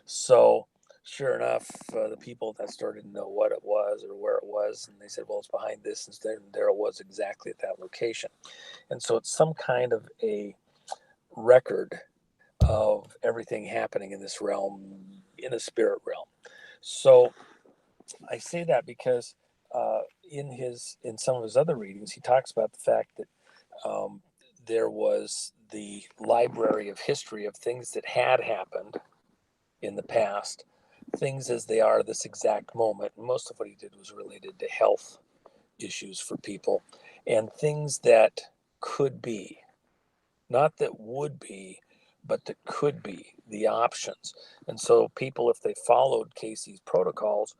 So sure enough, the people at that store didn't know what it was or where it was, and they said, well, it's behind this, and there it was exactly at that location. And so it's some kind of a record of everything happening in this realm, in a spirit realm. So I say that because in some of his other readings, he talks about the fact that there was the library of history of things that had happened in the past, things as they are this exact moment. And most of what he did was related to health issues for people, and things that could be, not that would be, but that could be the options. And so people, if they followed Casey's protocols,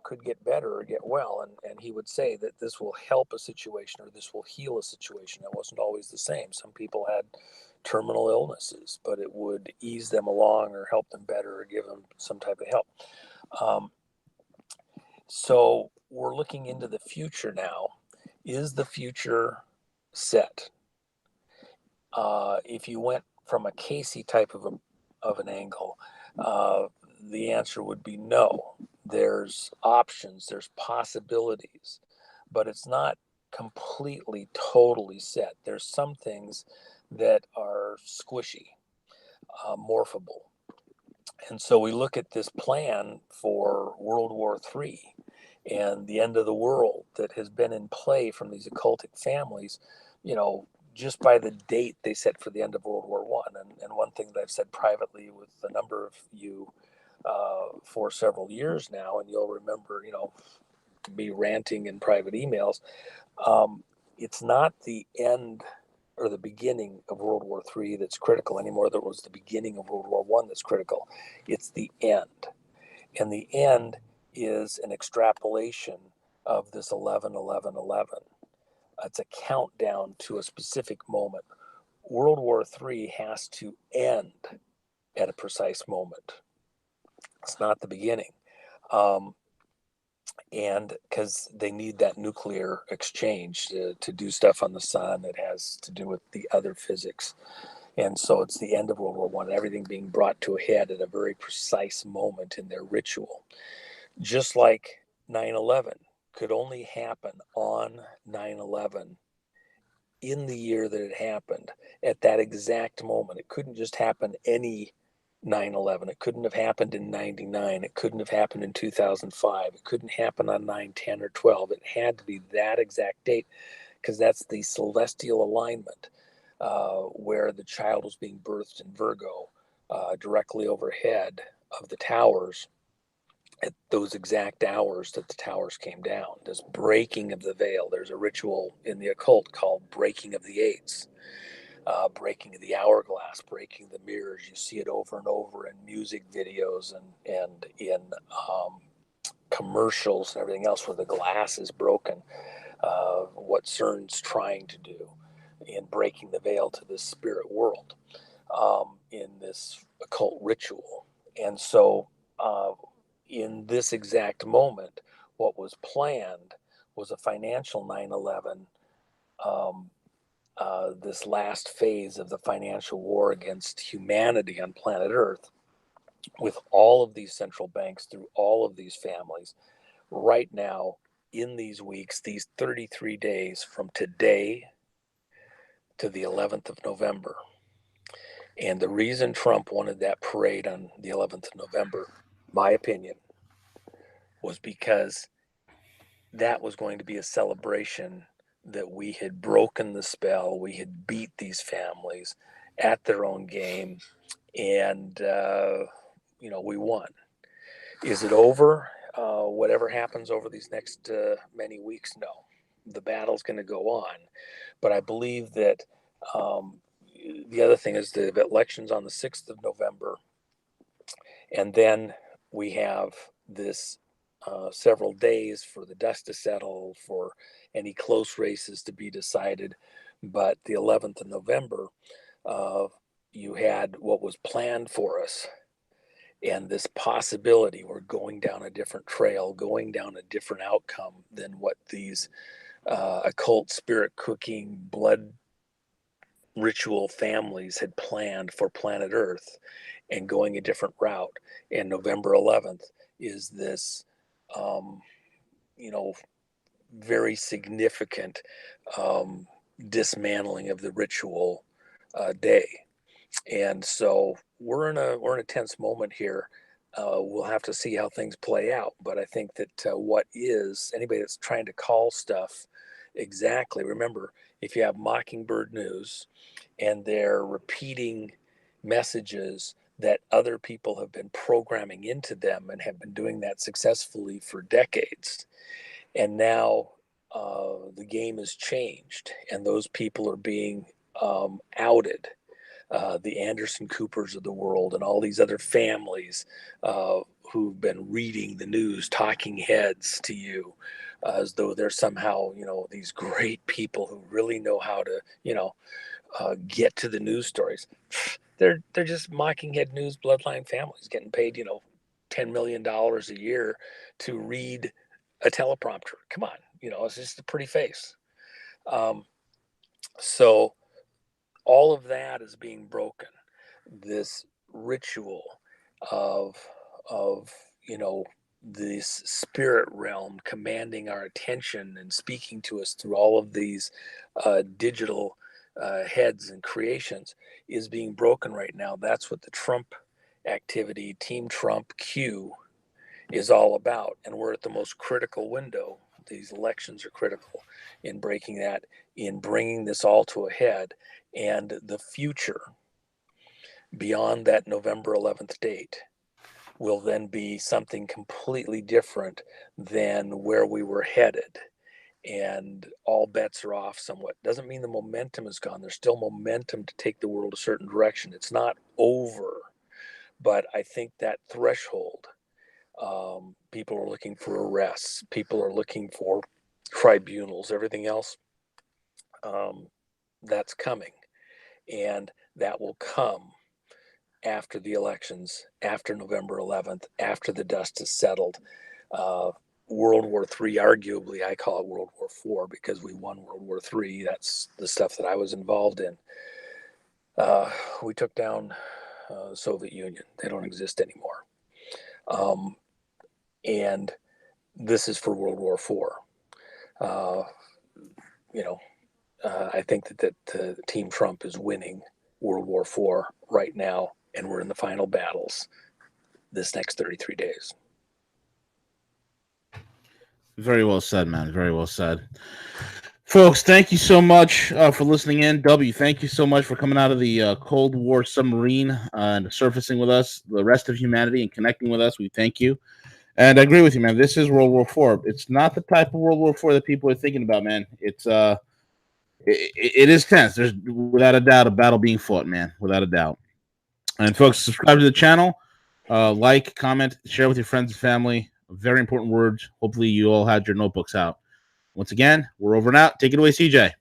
could get better or get well. And he would say that this will help a situation or this will heal a situation. It wasn't always the same. Some people had terminal illnesses, but it would ease them along or help them better or give them some type of help. So we're looking into the future now. Is the future set? If you went from a Casey type of an angle, the answer would be no. There's options, there's possibilities, but it's not completely, totally set. There's some things that are squishy, morphable. And so we look at this plan for World War III and the end of the world that has been in play from these occultic families, just by the date they set for the end of World War One. And one thing that I've said privately with a number of you for several years now, and you'll remember, me ranting in private emails, it's not the end or the beginning of World War III that's critical anymore. That was the beginning of World War One that's critical. It's the end. And the end is an extrapolation of this 11-11-11. It's a countdown to a specific moment. World War III has to end at a precise moment. It's not the beginning. And because they need that nuclear exchange to do stuff on the sun that has to do with the other physics. And so it's the end of World War One, everything being brought to a head at a very precise moment in their ritual. Just like 9/11 could only happen on 9/11 in the year that it happened, at that exact moment. It couldn't just happen any 9/11. It couldn't have happened in 99. It couldn't have happened in 2005. It couldn't happen on 9/10 or 12. It had to be that exact date, because that's the celestial alignment where the child was being birthed in Virgo directly overhead of the towers at those exact hours that the towers came down. This breaking of the veil. There's a ritual in the occult called breaking of the eights, breaking of the hourglass, breaking the mirrors. You see it over and over in music videos and in commercials and everything else where the glass is broken. What CERN's trying to do in breaking the veil to this spirit world in this occult ritual. And so in this exact moment, what was planned was a financial 9/11, this last phase of the financial war against humanity on planet Earth. with all of these central banks, through all of these families, right now, in these weeks, these 33 days from today to the 11th of November. And the reason Trump wanted that parade on the 11th of November, my opinion, was because that was going to be a celebration that we had broken the spell, we had beat these families at their own game, and we won. Is it over? Whatever happens over these next many weeks, no. The battle's going to go on. But I believe that the other thing is the election's on the 6th of November. And then we have this several days for the dust to settle, for any close races to be decided. But the 11th of November, you had what was planned for us. And this possibility, we're going down a different trail, going down a different outcome than what these occult, spirit cooking, blood ritual families had planned for planet Earth, and going a different route. And November 11th is this, very significant dismantling of the ritual day. And so we're in a tense moment here. We'll have to see how things play out. But I think that anybody that's trying to call stuff exactly, remember, if you have Mockingbird News and they're repeating messages that other people have been programming into them and have been doing that successfully for decades, and now the game has changed and those people are being outed. The Anderson Coopers of the world and all these other families who've been reading the news, talking heads to you, as though they're somehow, these great people who really know how to, get to the news stories. They're just mocking head news bloodline families getting paid, $10 million a year to read a teleprompter. Come on, it's just a pretty face. So all of that is being broken. This ritual of this spirit realm commanding our attention and speaking to us through all of these digital heads and creations is being broken right now. That's what the Trump activity, Team Trump Q, is all about. And we're at the most critical window. These elections are critical in breaking that, in bringing this all to a head. And the future beyond that November 11th date will then be something completely different than where we were headed. And all bets are off somewhat. Doesn't mean the momentum is gone. There's still momentum to take the world a certain direction. It's not over. But I think that threshold, people are looking for arrests. People are looking for tribunals, everything else, that's coming. And that will come after the elections, after November 11th, after the dust is settled. World War III, arguably, I call it World War IV because we won World War III. That's the stuff that I was involved in. We took down the Soviet Union. They don't exist anymore. And this is for World War IV. I think that Team Trump is winning World War IV right now, and we're in the final battles this next 33 days. Very well said, man. Very well said. Folks, thank you so much for listening in. W, thank you so much for coming out of the Cold War submarine and surfacing with us, the rest of humanity, and connecting with us. We thank you. And I agree with you, man. This is World War IV. It's not the type of World War IV that people are thinking about, man. It's it is tense. There's without a doubt a battle being fought, man. Without a doubt. And folks, subscribe to the channel, like, comment, share with your friends and family. Very important words. Hopefully, you all had your notebooks out. Once again, we're over and out. Take it away, CJ.